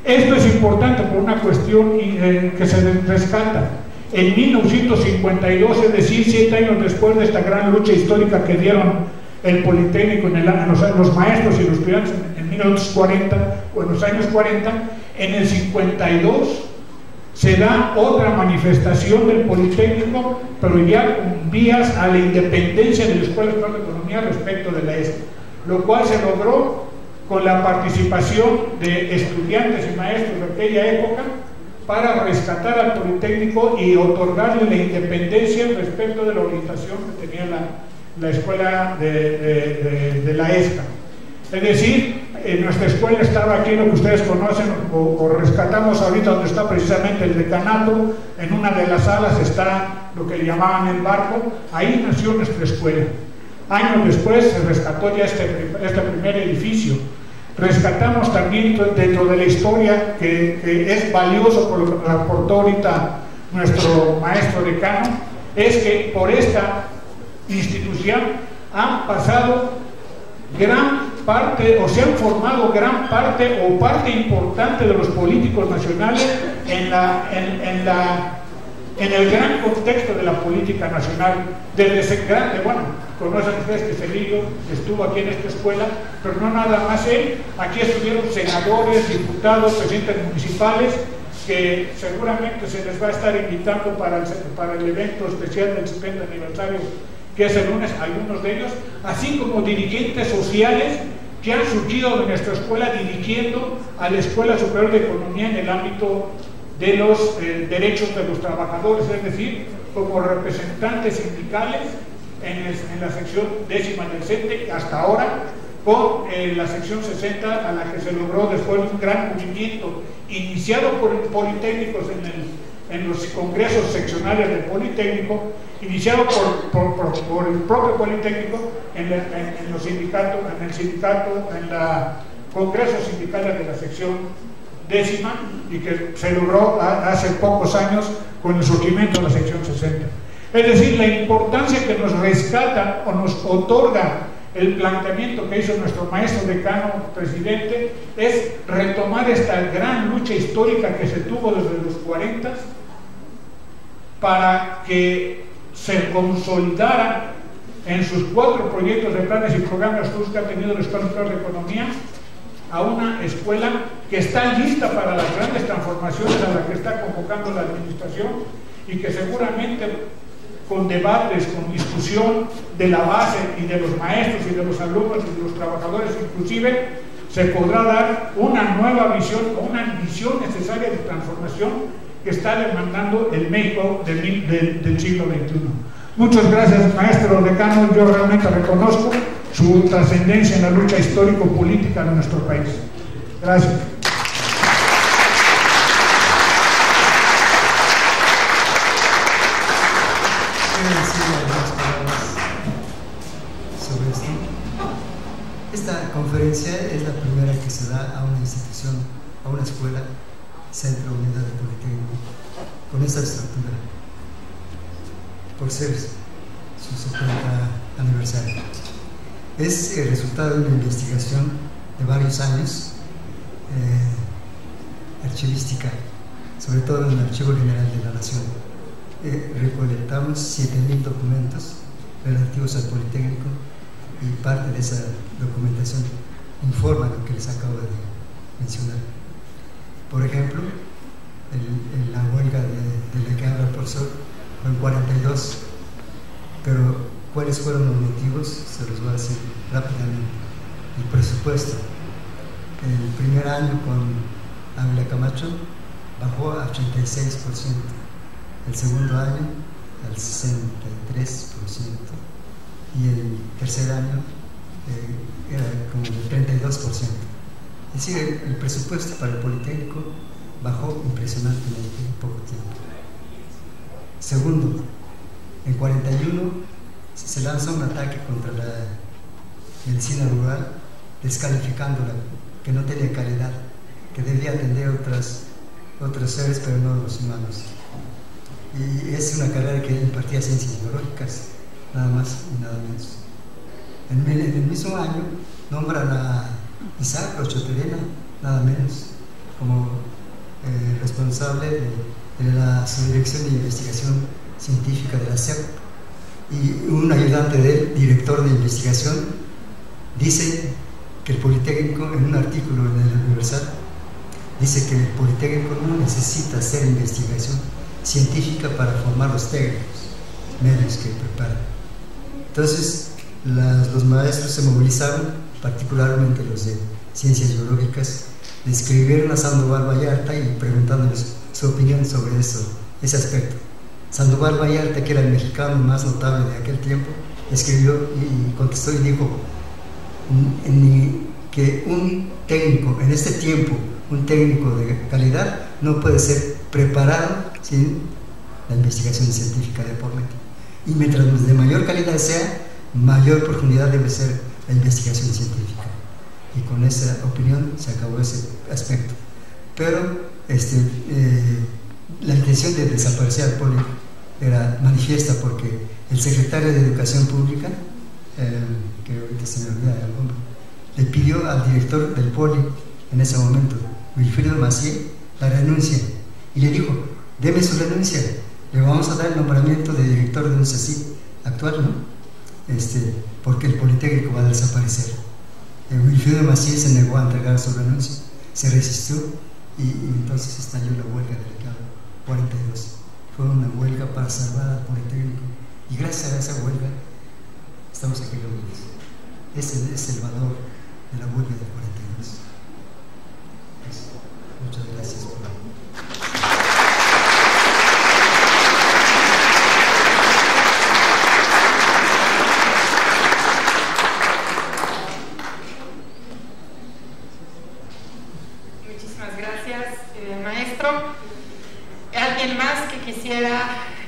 E: Esto es importante por una cuestión que se rescata. En 1952, es decir, 7 años después de esta gran lucha histórica que dieron el Politécnico los maestros y los estudiantes en 1940, o en los años 40, en el 52 se da otra manifestación del Politécnico, pero ya con vías a la independencia de la Escuela Superior de Economía respecto de la ESE, lo cual se logró con la participación de estudiantes y maestros de aquella época para rescatar al Politécnico y otorgarle la independencia respecto de la orientación que tenía la escuela de la ESCA. Es decir, nuestra escuela estaba aquí, lo que ustedes conocen, o rescatamos ahorita donde está precisamente el decanato. En una de las salas está lo que le llamaban el barco. Ahí nació nuestra escuela. Años después se rescató ya este primer edificio. Rescatamos también dentro de la historia que es valioso por lo que nos aportó ahorita nuestro maestro decano, es que por esta institución han pasado gran parte, o se han formado gran parte o parte importante de los políticos nacionales en el gran contexto de la política nacional. Desde ese grande, bueno, conocen ustedes que Celillo estuvo aquí en esta escuela, pero no nada más él. Aquí estuvieron senadores, diputados, presidentes municipales, que seguramente se les va a estar invitando para el evento especial del 70 aniversario, que es el lunes, algunos de ellos, así como dirigentes sociales que han surgido de nuestra escuela dirigiendo a la Escuela Superior de Economía en el ámbito de los derechos de los trabajadores, es decir, como representantes sindicales en la sección 10ª del CENTE, hasta ahora con la sección 60, a la que se logró después de un gran movimiento iniciado por Politécnicos en los congresos seccionales del Politécnico, iniciado por el propio Politécnico en los sindicatos, en la congresos sindicales de la sección 10ª, y que se logró hace pocos años con el surgimiento de la sección 60. Es decir, la importancia que nos rescata o nos otorga el planteamiento que hizo nuestro maestro decano presidente es retomar esta gran lucha histórica que se tuvo desde los 40 para que se consolidara en sus 4 proyectos de planes y programas que ha tenido la Escuela Superior de Economía a una escuela que está lista para las grandes transformaciones a las que está convocando la administración, y que seguramente con debates, con discusión de la base y de los maestros y de los alumnos y de los trabajadores inclusive, se podrá dar una nueva visión o una visión necesaria de transformación que está demandando el México del siglo XXI. Muchas gracias, maestro decano. Yo realmente reconozco su trascendencia en la lucha histórico-política de nuestro país. Gracias.
D: Quiero decir algunas palabras sobre esto. Esta conferencia es la primera que se da a una institución, a una escuela, Centro Unidad de Politécnico, con esta estructura, por ser su 70 aniversario. Es el resultado de una investigación de varios años, archivística, sobre todo en el Archivo General de la Nación. Recolectamos 7.000 documentos relativos al Politécnico, y parte de esa documentación informa lo que les acabo de mencionar. Por ejemplo, la huelga de la que habla el profesor fue en 42, pero ¿cuáles fueron los motivos? Se los voy a decir rápidamente. El presupuesto. El primer año con Ávila Camacho bajó a 86%, el segundo año al 63%, y el tercer año era como el 32%. Es decir, el presupuesto para el Politécnico bajó impresionantemente en poco tiempo. Segundo, en 41 se lanza un ataque contra la medicina rural, descalificándola, que no tenía calidad, que debía atender otros seres, pero no los humanos. Y es una carrera que impartía ciencias biológicas, nada más y nada menos. En el mismo año nombran a Isaac Rochoterena, nada menos, como responsable de la Subdirección de Investigación Científica de la SEP, y un ayudante de él, director de investigación, dice que el Politécnico, en un artículo en el Universal, dice que el Politécnico no necesita hacer investigación científica para formar los técnicos medios que preparan. Entonces los maestros se movilizaron, particularmente los de ciencias biológicas, le escribieron a Sandoval Vallarta y preguntándoles su opinión sobre ese aspecto. Sandoval Vallarta, que era el mexicano más notable de aquel tiempo, escribió y contestó y dijo que un técnico, en este tiempo, un técnico de calidad no puede ser preparado sin la investigación científica de por medio. Y mientras de mayor calidad sea, mayor profundidad debe ser la investigación científica. Y con esa opinión se acabó ese aspecto. Pero la intención de desaparecer al Poli era manifiesta porque el secretario de Educación Pública, que ahorita se me olvida el nombre, le pidió al director del Poli en ese momento, Wilfrido Macié, la renuncia, y le dijo: deme su renuncia, le vamos a dar el nombramiento de director de un CECIT actual, ¿no? Porque el Politécnico va a desaparecer. Wilfrido Macié se negó a entregar su renuncia, se resistió y entonces estalló la huelga del recado 42. Fue una huelga para salvar al Politécnico y gracias a esa huelga estamos aquí reunidos. Ese es el valor de la huelga del 42. Muchas gracias por la...
B: Muchísimas gracias, maestro. ¿Alguien más que quisiera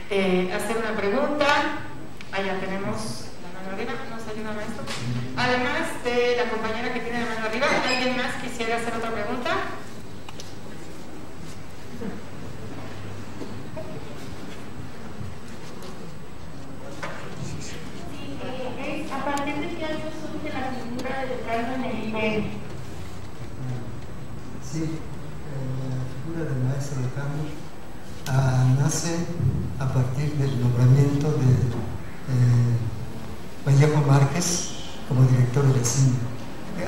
B: hacer una pregunta? Allá tenemos la mano arriba. ¿Nos ayuda, maestro? Además de la compañera que tiene la mano arriba, ¿alguien más quisiera hacer otra pregunta?
F: ¿A partir de qué año surge la figura del decano en el IPN?
D: Sí, la figura del maestro decano nace a partir del nombramiento de Vallejo Márquez como director del CINE,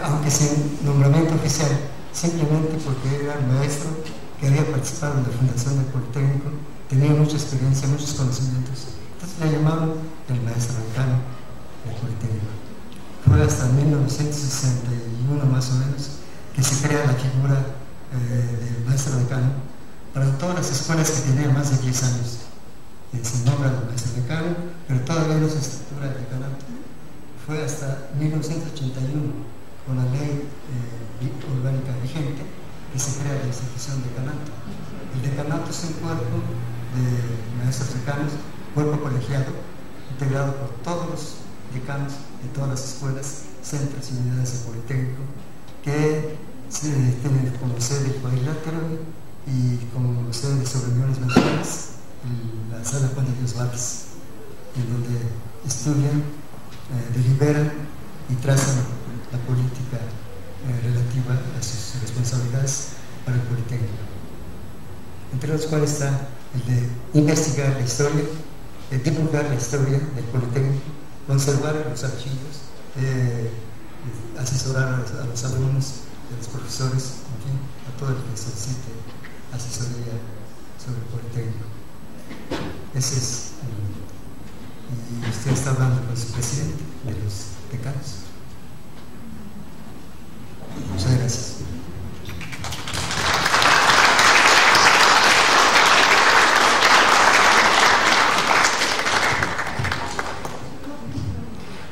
D: aunque sin nombramiento oficial, simplemente porque era el maestro que había participado en la fundación del Politécnico, tenía mucha experiencia, muchos conocimientos, entonces le llamaban el maestro decano del Politécnico. Fue hasta 1961 más o menos que se crea la figura del maestro decano para todas las escuelas que tenían más de 10 años. Se nombra el maestro decano, pero todavía no se estructura el decanato. Fue hasta 1981, con la ley orgánica vigente, que se crea la institución decanato. El decanato es un cuerpo de maestros decanos, cuerpo colegiado, integrado por todos los decanos de todas las escuelas, centros y unidades de Politécnico, que tienen como sede el cuadrilátero y como sede de sus reuniones mensuales la sala Juan de Dios Vázquez, en donde estudian, deliberan y trazan la política relativa a sus responsabilidades para el Politécnico, entre los cuales está el de investigar la historia, divulgar la historia del Politécnico, conservar los archivos, asesorar a los alumnos, a los profesores, en fin, a todo el que solicite asesoría sobre el Politécnico. Ese es, y usted está hablando con su presidente de los decanos. Muchas gracias.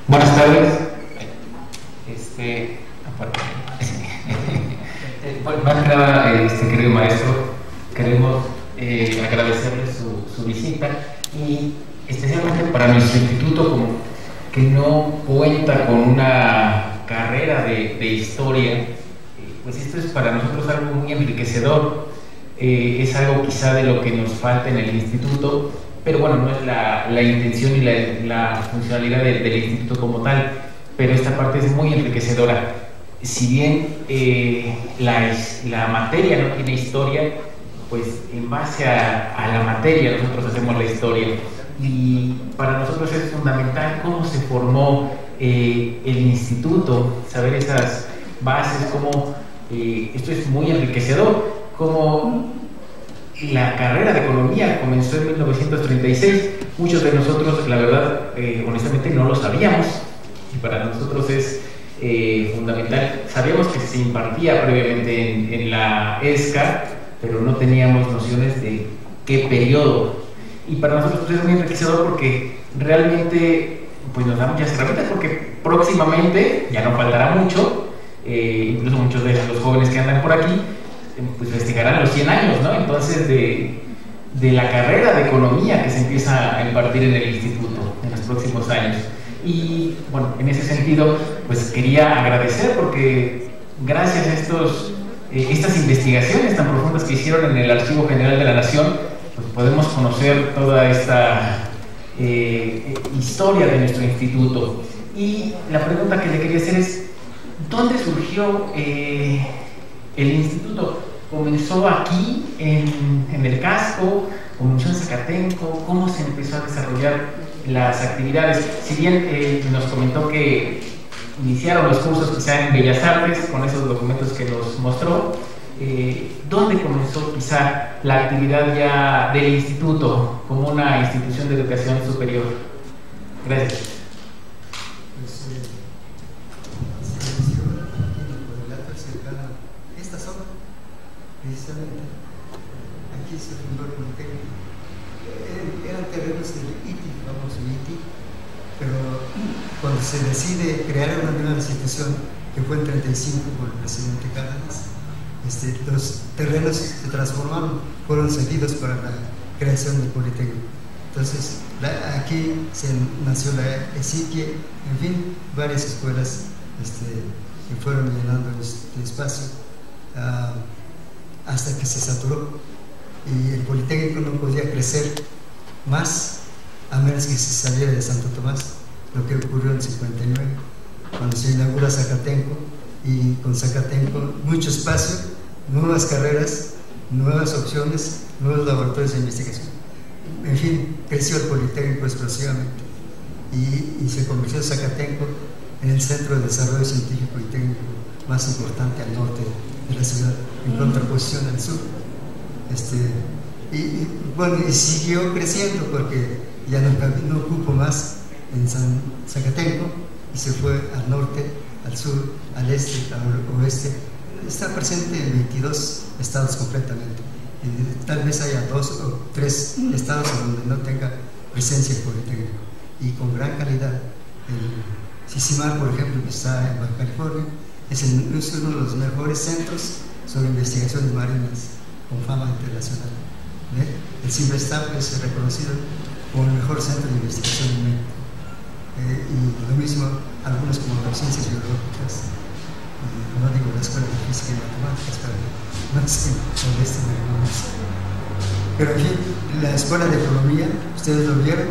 G: Buenas tardes. Más que nada, querido maestro, queremos agradecerle su visita y especialmente para nuestro instituto, como que no cuenta con una carrera de historia, pues esto es para nosotros algo muy enriquecedor. Es algo quizá de lo que nos falta en el instituto, pero bueno, no es la intención y la funcionalidad del instituto como tal, pero esta parte es muy enriquecedora. Si bien la materia no tiene historia, pues en base a la materia nosotros hacemos la historia, y para nosotros es fundamental cómo se formó el instituto, saber esas bases, cómo esto es muy enriquecedor, cómo la carrera de economía comenzó en 1936. Muchos de nosotros, la verdad, honestamente no lo sabíamos, y para nosotros es fundamental. Sabíamos que se impartía previamente en la ESCA, pero no teníamos nociones de qué periodo. Y para nosotros pues, es muy enriquecedor porque realmente pues, nos da muchas herramientas, porque próximamente, ya no faltará mucho, incluso muchos de los jóvenes que andan por aquí, pues festejarán los 100 años, ¿no? Entonces, de la carrera de economía que se empieza a impartir en el instituto en los próximos años. Y bueno, en ese sentido, pues quería agradecer porque gracias a estas investigaciones tan profundas que hicieron en el Archivo General de la Nación, pues podemos conocer toda esta historia de nuestro instituto. Y la pregunta que le quería hacer es, ¿dónde surgió el instituto? ¿Comenzó aquí en el casco? ¿Comenzó en Zacatenco? ¿Cómo se empezó a desarrollar las actividades? Si bien nos comentó que iniciaron los cursos quizá en Bellas Artes con esos documentos que nos mostró, ¿dónde comenzó quizá la actividad ya del instituto como una institución de educación superior? Gracias.
D: Precisamente aquí se fundó el Politécnico. Eran terrenos del ITI, famoso ITI, pero cuando se decide crear una nueva institución, que fue en 1935 por el presidente Cárdenas, los terrenos se transformaron, fueron cedidos para la creación del Politécnico. Entonces, aquí nació la ESIQUIE, en fin, varias escuelas que fueron llenando este espacio. Hasta que se saturó y el Politécnico no podía crecer más a menos que se saliera de Santo Tomás, lo que ocurrió en el 59 cuando se inaugura Zacatenco, y con Zacatenco mucho espacio, nuevas carreras, nuevas opciones, nuevos laboratorios de investigación. En fin, creció el Politécnico explosivamente y se convirtió Zacatenco en el centro de desarrollo científico y técnico más importante al norte de la ciudad, en contraposición al sur. Y siguió creciendo porque ya no ocupó más en Zacatenco y se fue al norte, al sur, al este, al oeste. Está presente en 22 estados completamente. Tal vez haya 2 o 3 estados donde no tenga presencia el Politécnico, y con gran calidad. El Sisimar, por ejemplo, que está en Baja California, es uno de los mejores centros sobre investigaciones marinas con fama internacional. El CIMBESTAP es reconocido como el mejor centro de investigación en México. Y lo mismo algunos como las ciencias biológicas, no digo la Escuela de Física y Matemáticas, pero no sé sobre este menos. Pero en fin, la Escuela de Economía, ustedes lo vieron,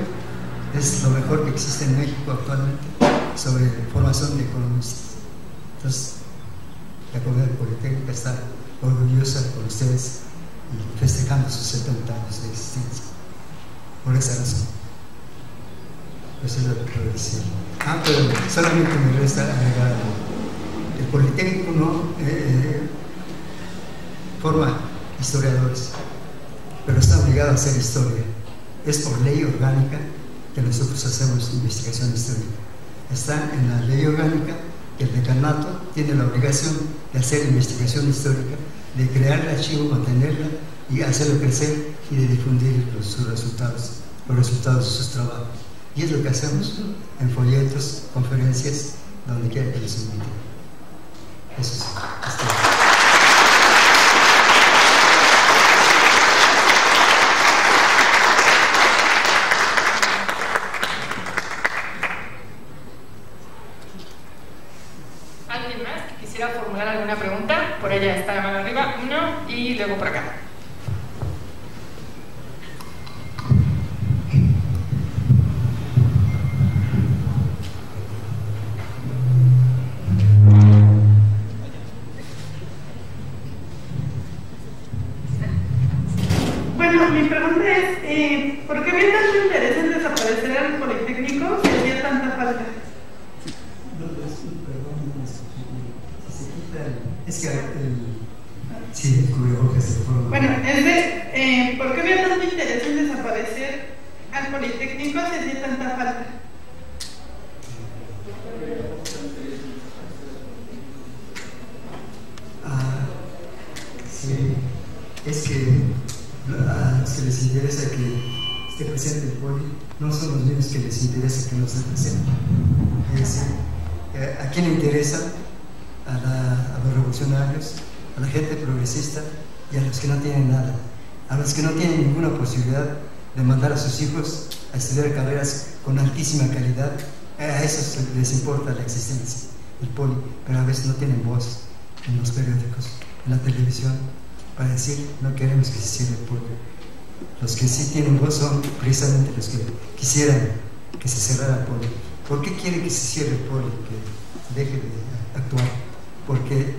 D: es lo mejor que existe en México actualmente sobre formación de economistas. Entonces, la Comunidad Politécnica está orgullosa con ustedes y festejando sus 70 años de existencia. Por esa razón. Pues es lo que quiero decir. Pero solamente me resta agregar algo. El Politécnico no forma historiadores, pero está obligado a hacer historia. Es por ley orgánica que nosotros hacemos investigación histórica. Está en la ley orgánica que el decanato tiene la obligación de hacer investigación histórica, de crear el archivo, mantenerla y hacerlo crecer y de difundir sus resultados, los resultados de sus trabajos. Y es lo que hacemos en folletos, conferencias, donde quiera que les inviten. Eso es.
B: ¿Alguien más que quisiera formular alguna pregunta? Por allá está la mano arriba, uno, y luego por acá.
F: Bueno, mi pregunta es, ¿por qué había tanto interés en desaparecer al Politécnico si hacía tanta falta?
D: Es que sí, el cubrebocas se fue.
F: Bueno, es ¿por qué había tanto interés en desaparecer al Politécnico si hacía tanta falta?
D: no son los niños que les interesa que nos representen. Es decir, ¿a quién le interesa? A los revolucionarios, a la gente progresista y a los que no tienen nada, a los que no tienen ninguna posibilidad de mandar a sus hijos a estudiar carreras con altísima calidad. A esos les importa la existencia del poli, pero a veces no tienen voz en los periódicos, en la televisión, para decir no queremos que se cierre el poli. Los que sí tienen voz son precisamente los que quisieran que se cerrara el poli. ¿Por qué quieren que se cierre el poli, que deje de actuar? Porque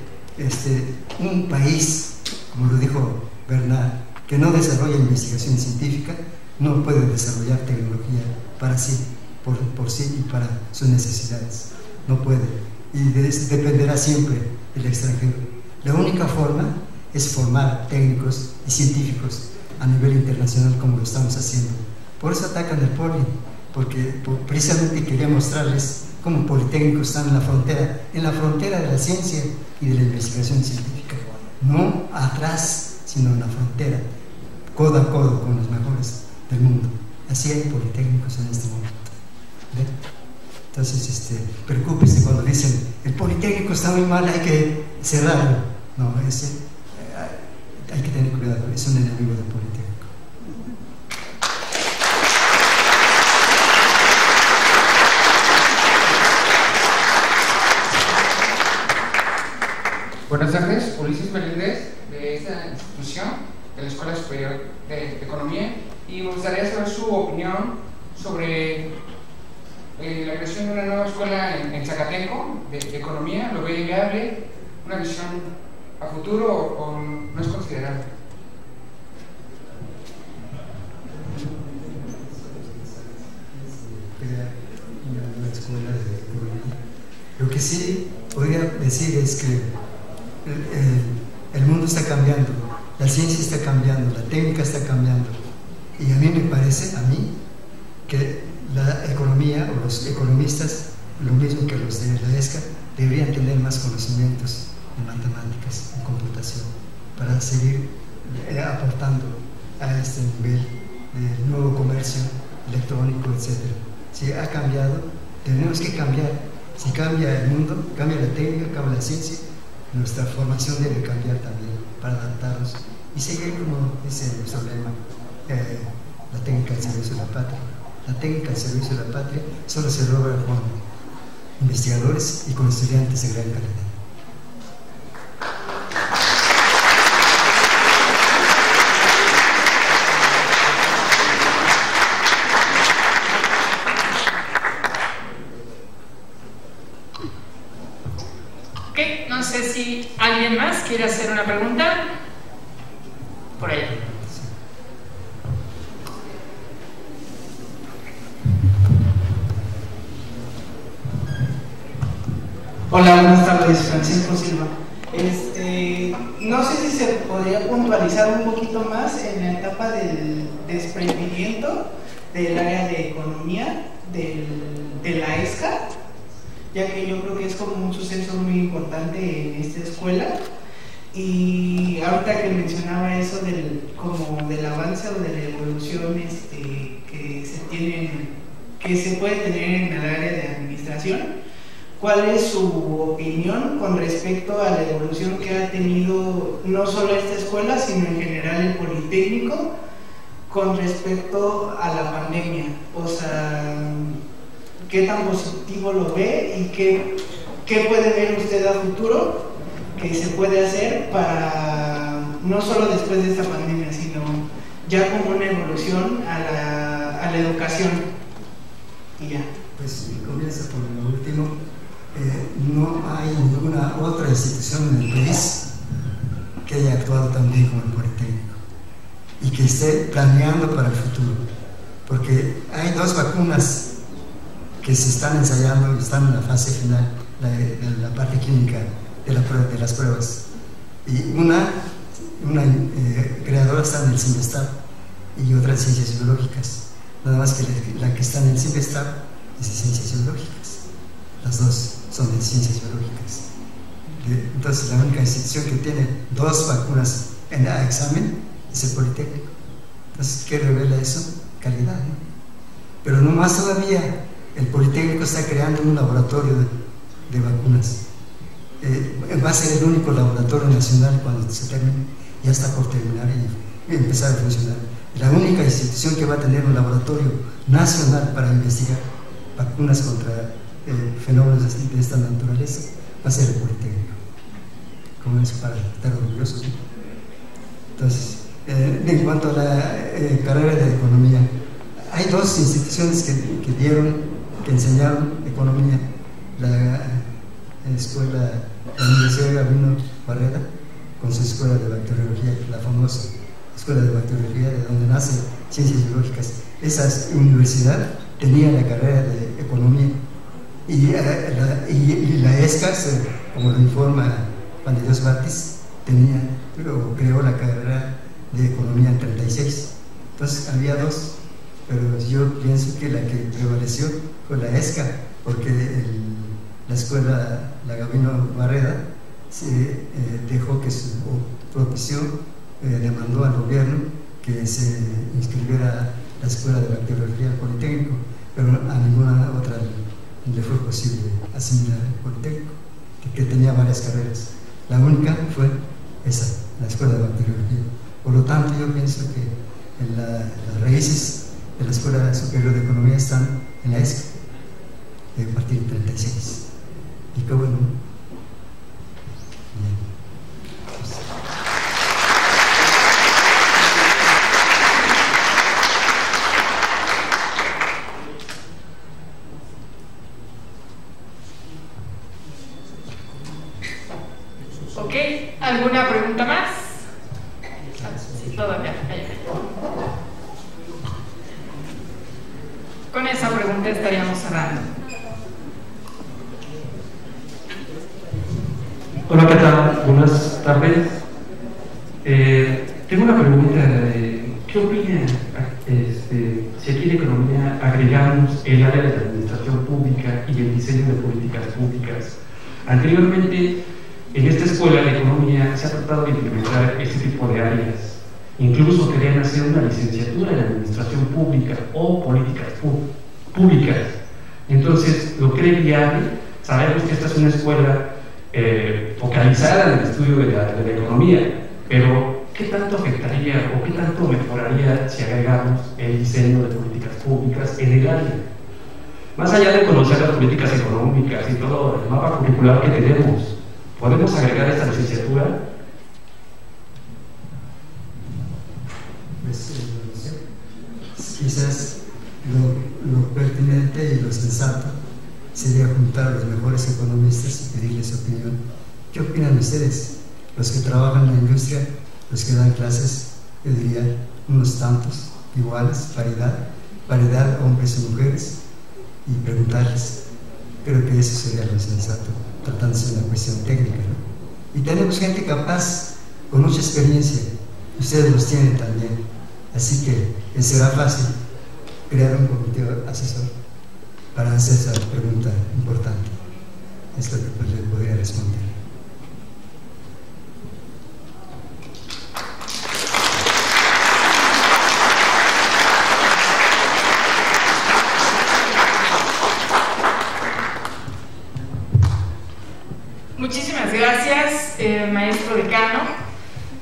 D: un país, como lo dijo Bernard, que no desarrolla investigación científica, no puede desarrollar tecnología para sí, por sí y para sus necesidades. No puede. Y dependerá siempre del extranjero. La única forma es formar técnicos y científicos a nivel internacional, como lo estamos haciendo. Por eso atacan el poli, porque precisamente quería mostrarles cómo Politécnico está en la frontera de la ciencia y de la investigación científica. No atrás, sino en la frontera, codo a codo con los mejores del mundo. Así hay politécnicos en este momento. ¿Ven? Entonces, preocúpese cuando dicen el politécnico está muy mal, hay que cerrarlo. No, hay que tener cuidado, es un enemigo del politécnico.
H: Buenas tardes, Ulises Melíndez, de esta institución, de la Escuela Superior de Economía, y me gustaría saber su opinión sobre la creación de una nueva escuela en Zacatenco de Economía. ¿Lo ve viable? ¿Una visión a futuro o no es considerable?
D: Una escuela de economía. Lo que sí podría decir es que el mundo está cambiando, la ciencia está cambiando, la técnica está cambiando, y a mí me parece, que la economía o los economistas, lo mismo que los de la ESCA, deberían tener más conocimientos en matemáticas, en computación, para seguir aportando a este nivel de nuevo comercio electrónico, etc. Si ha cambiado, tenemos que cambiar. Si cambia el mundo, cambia la técnica, cambia la ciencia, nuestra formación debe cambiar también para adaptarnos y seguir, como dice nuestro lema, la técnica al servicio de la patria. La técnica al servicio de la patria solo se logra con investigadores y con estudiantes de gran calidad.
B: No sé si alguien más quiere hacer una pregunta. Por allá.
I: Hola, buenas tardes, Francisco Silva. No sé si se podría puntualizar un poquito más en la etapa del desprendimiento del área de economía de la ESCA, ya que yo creo que es como un suceso muy importante en esta escuela. Y ahorita que mencionaba eso como del avance o de la evolución que se puede tener en el área de administración, ¿cuál es su opinión con respecto a la evolución que ha tenido no solo esta escuela, sino en general el Politécnico con respecto a la pandemia? O sea, ¿qué tan positivo lo ve y qué puede ver usted a futuro que se puede hacer para, no solo después de esta pandemia, sino ya como una evolución a la educación? Y ya.
D: Pues comienza por lo último. No hay ninguna otra institución en el país que haya actuado tan bien como el Politécnico y que esté planeando para el futuro, porque hay 2 vacunas que se están ensayando y están en la fase final, la parte clínica de las pruebas, y una creadora está en el CIMBESTAB y otra en ciencias biológicas, nada más que la que está en el CIMBESTAB es de ciencias biológicas, las 2 son de ciencias biológicas. Entonces la única institución que tiene 2 vacunas a examen es el Politécnico. Entonces, ¿qué revela eso? Calidad, ¿no? Pero no más todavía, el Politécnico está creando un laboratorio de vacunas. Va a ser el único laboratorio nacional cuando se termine, ya está por terminar y empezar a funcionar. La única institución que va a tener un laboratorio nacional para investigar vacunas contra fenómenos de esta naturaleza va a ser el Politécnico. Como es para estar orgullosos, ¿no? Entonces, en cuanto a la carrera de economía, hay dos instituciones que enseñaron economía: la Universidad Gabino Barreda, con su escuela de bacteriología, la famosa escuela de bacteriología de donde nace ciencias biológicas. Esa universidad tenía la carrera de economía, y la ESCAS, como lo informa Juan de Dios Batis, creó la carrera de economía en 36. Entonces había dos, pero yo pienso que la que prevaleció fue la ESCA, porque la escuela, la Gabino Barreda, dejó que propició, demandó al gobierno que se inscribiera la escuela de bacteriología al Politécnico, pero a ninguna otra le fue posible asimilar el Politécnico, que tenía varias carreras. La única fue esa, la escuela de bacteriología. Por lo tanto, yo pienso que las raíces de la Escuela Superior de Economía están en la ESCA, a partir del 36. Y qué bueno. Bien.
B: Ok, ¿alguna pregunta más? Sí, todavía. Con esa pregunta estaríamos cerrando.
J: Hola, ¿qué tal? Buenas tardes. Tengo una pregunta. ¿Qué opina si aquí en economía agregamos el área de la administración pública y el diseño de políticas públicas? Anteriormente, en esta escuela de economía se ha tratado de implementar este tipo de áreas. Incluso querían hacer una licenciatura en administración pública o políticas públicas. Entonces, ¿lo cree viable? Sabemos que esta es una escuela focalizada en el estudio de la economía, pero ¿qué tanto afectaría o qué tanto mejoraría si agregamos el diseño de políticas públicas en el área? Más allá de conocer las políticas económicas y todo el mapa curricular que tenemos, ¿podemos agregar esta licenciatura?
D: Quizás lo pertinente y lo sensato sería juntar a los mejores economistas y pedirles su opinión. ¿Qué opinan ustedes? Los que trabajan en la industria, los que dan clases, yo diría unos tantos, iguales, paridad hombres y mujeres, y preguntarles. Creo que eso sería lo sensato, tratándose de una cuestión técnica, ¿no? Y tenemos gente capaz, con mucha experiencia, ustedes los tienen también, así que será fácil crear un comité asesor para hacer esa pregunta importante. Es lo que le podría responder.
B: Muchísimas gracias, maestro decano.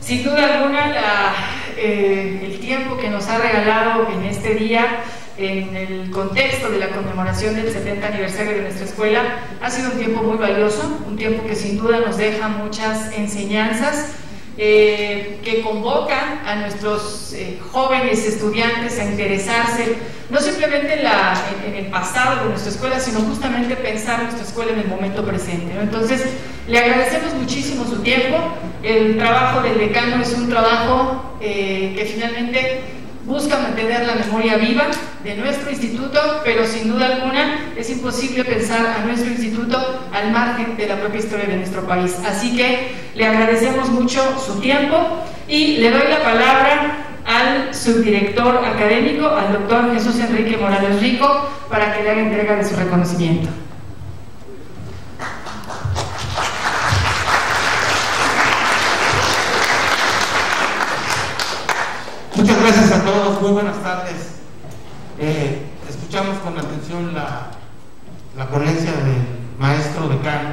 B: Sin duda alguna, el tiempo que nos ha regalado en este día, en el contexto de la conmemoración del 70 aniversario de nuestra escuela, ha sido un tiempo muy valioso, un tiempo que sin duda nos deja muchas enseñanzas, que convocan a nuestros jóvenes estudiantes a interesarse no simplemente en el pasado de nuestra escuela, sino justamente pensar nuestra escuela en el momento presente, ¿no? Entonces, le agradecemos muchísimo su tiempo. El trabajo del decano es un trabajo que finalmente busca mantener la memoria viva de nuestro instituto, pero sin duda alguna es imposible pensar a nuestro instituto al margen de la propia historia de nuestro país. Así que le agradecemos mucho su tiempo y le doy la palabra al subdirector académico, al doctor Jesús Enrique Morales Rico, para que le haga entrega de su reconocimiento.
K: Muchas gracias a todos, muy buenas tardes. escuchamos con atención la ponencia del maestro decano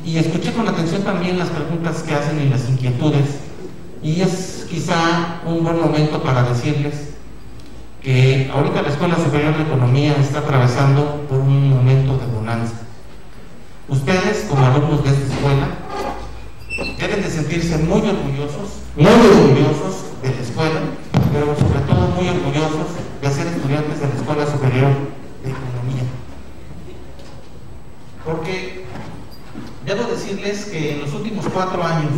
K: y escuché con atención también las preguntas que hacen y las inquietudes, y es quizá un buen momento para decirles que ahorita la Escuela Superior de Economía está atravesando por un momento de bonanza. Ustedes, como alumnos de esta escuela, deben de sentirse muy orgullosos de la escuela, pero sobre todo muy orgullosos de ser estudiantes de la Escuela Superior de Economía. Porque debo decirles que en los últimos 4 años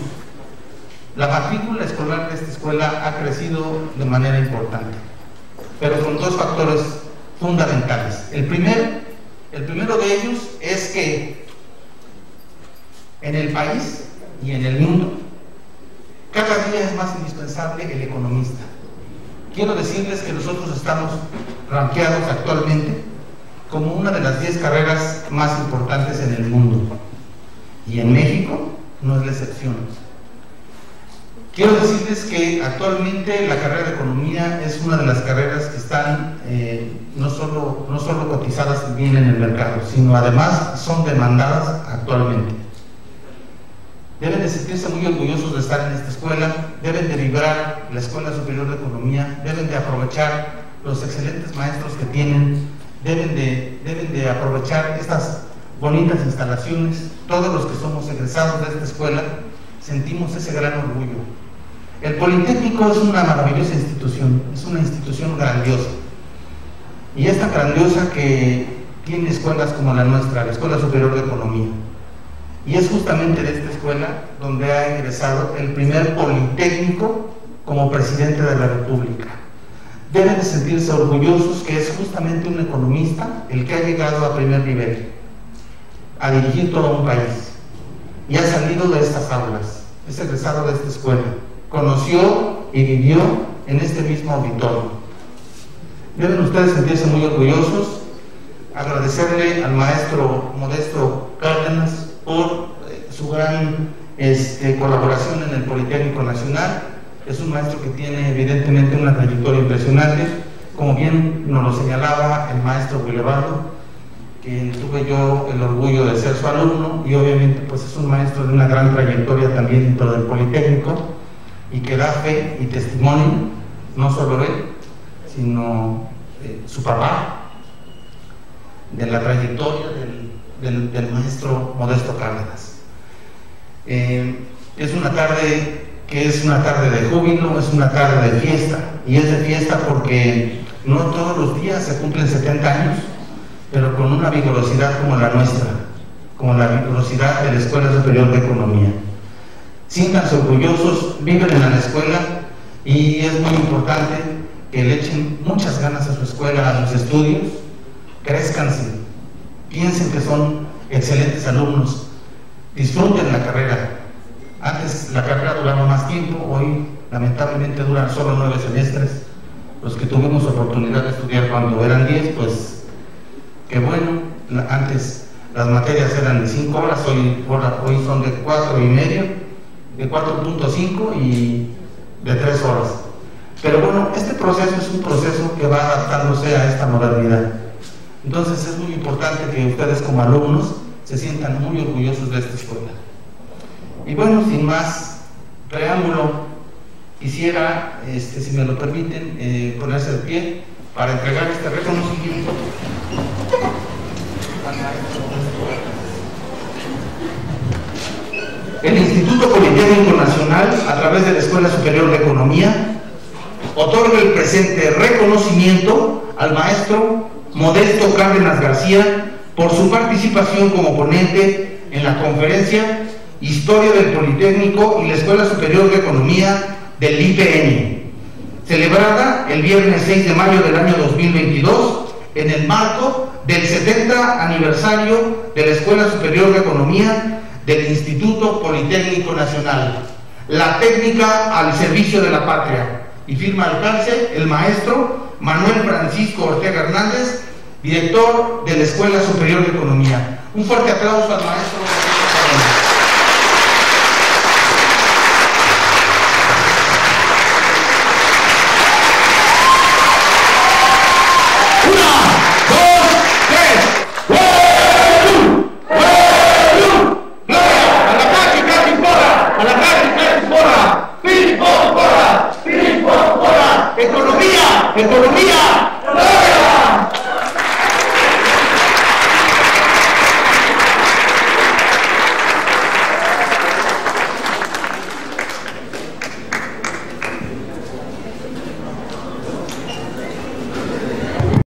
K: la matrícula escolar de esta escuela ha crecido de manera importante, pero con 2 factores fundamentales. El primero de ellos es que en el país y en el mundo cada día es más indispensable el economista. Quiero decirles que nosotros estamos rankeados actualmente como una de las 10 carreras más importantes en el mundo, y en México no es la excepción. Quiero decirles que actualmente la carrera de Economía es una de las carreras que están no solo cotizadas bien en el mercado, sino además son demandadas actualmente. Deben de sentirse muy orgullosos de estar en esta escuela, deben de vibrar la Escuela Superior de Economía, deben de aprovechar los excelentes maestros que tienen, deben de aprovechar estas bonitas instalaciones. Todos los que somos egresados de esta escuela sentimos ese gran orgullo. El Politécnico es una maravillosa institución, es una institución grandiosa, y es tan grandiosa que tiene escuelas como la nuestra, la Escuela Superior de Economía. Y es justamente de esta escuela donde ha ingresado el primer politécnico como presidente de la República. Deben de sentirse orgullosos que es justamente un economista el que ha llegado a primer nivel, a dirigir todo un país, y ha salido de estas aulas, es egresado de esta escuela, conoció y vivió en este mismo auditorio. Deben ustedes sentirse muy orgullosos, agradecerle al maestro Modesto Cárdenas por su gran colaboración en el Politécnico Nacional. Es un maestro que tiene evidentemente una trayectoria impresionante, como bien nos lo señalaba el maestro Guilevardo, que tuve yo el orgullo de ser su alumno, y obviamente pues es un maestro de una gran trayectoria también dentro del Politécnico, y que da fe y testimonio, no solo él, sino su papá, de la trayectoria del maestro Modesto Cárdenas. Es una tarde que es una tarde de júbilo, es una tarde de fiesta, y es de fiesta porque no todos los días se cumplen 70 años, pero con una vigorosidad como la nuestra, como la vigorosidad de la Escuela Superior de Economía. Siéntanse orgullosos, viven en la escuela, y es muy importante que le echen muchas ganas a su escuela, a sus estudios, crezcanse, piensen que son excelentes alumnos, disfruten la carrera. Antes la carrera duraba más tiempo, hoy lamentablemente duran solo 9 semestres. Los que tuvimos oportunidad de estudiar cuando eran 10, pues qué bueno. Antes las materias eran de 5 horas, hoy son de 4 y medio, de 4.5 y de 3 horas. Pero bueno, este proceso es un proceso que va adaptándose a esta modernidad. Entonces es muy importante que ustedes como alumnos se sientan muy orgullosos de esta escuela. Y bueno, sin más preámbulo, quisiera, si me lo permiten, ponerse de pie para entregar este reconocimiento al maestro. El Instituto Politécnico Nacional, a través de la Escuela Superior de Economía, otorga el presente reconocimiento al maestro Modesto Cárdenas García por su participación como ponente en la conferencia Historia del Politécnico y la Escuela Superior de Economía del IPN, celebrada el viernes 6 de mayo del año 2022 en el marco del 70 aniversario de la Escuela Superior de Economía del Instituto Politécnico Nacional. La técnica al servicio de la patria. Y firma al calce el maestro Manuel Francisco Ortega Hernández, director de la Escuela Superior de Economía. Un fuerte aplauso al maestro.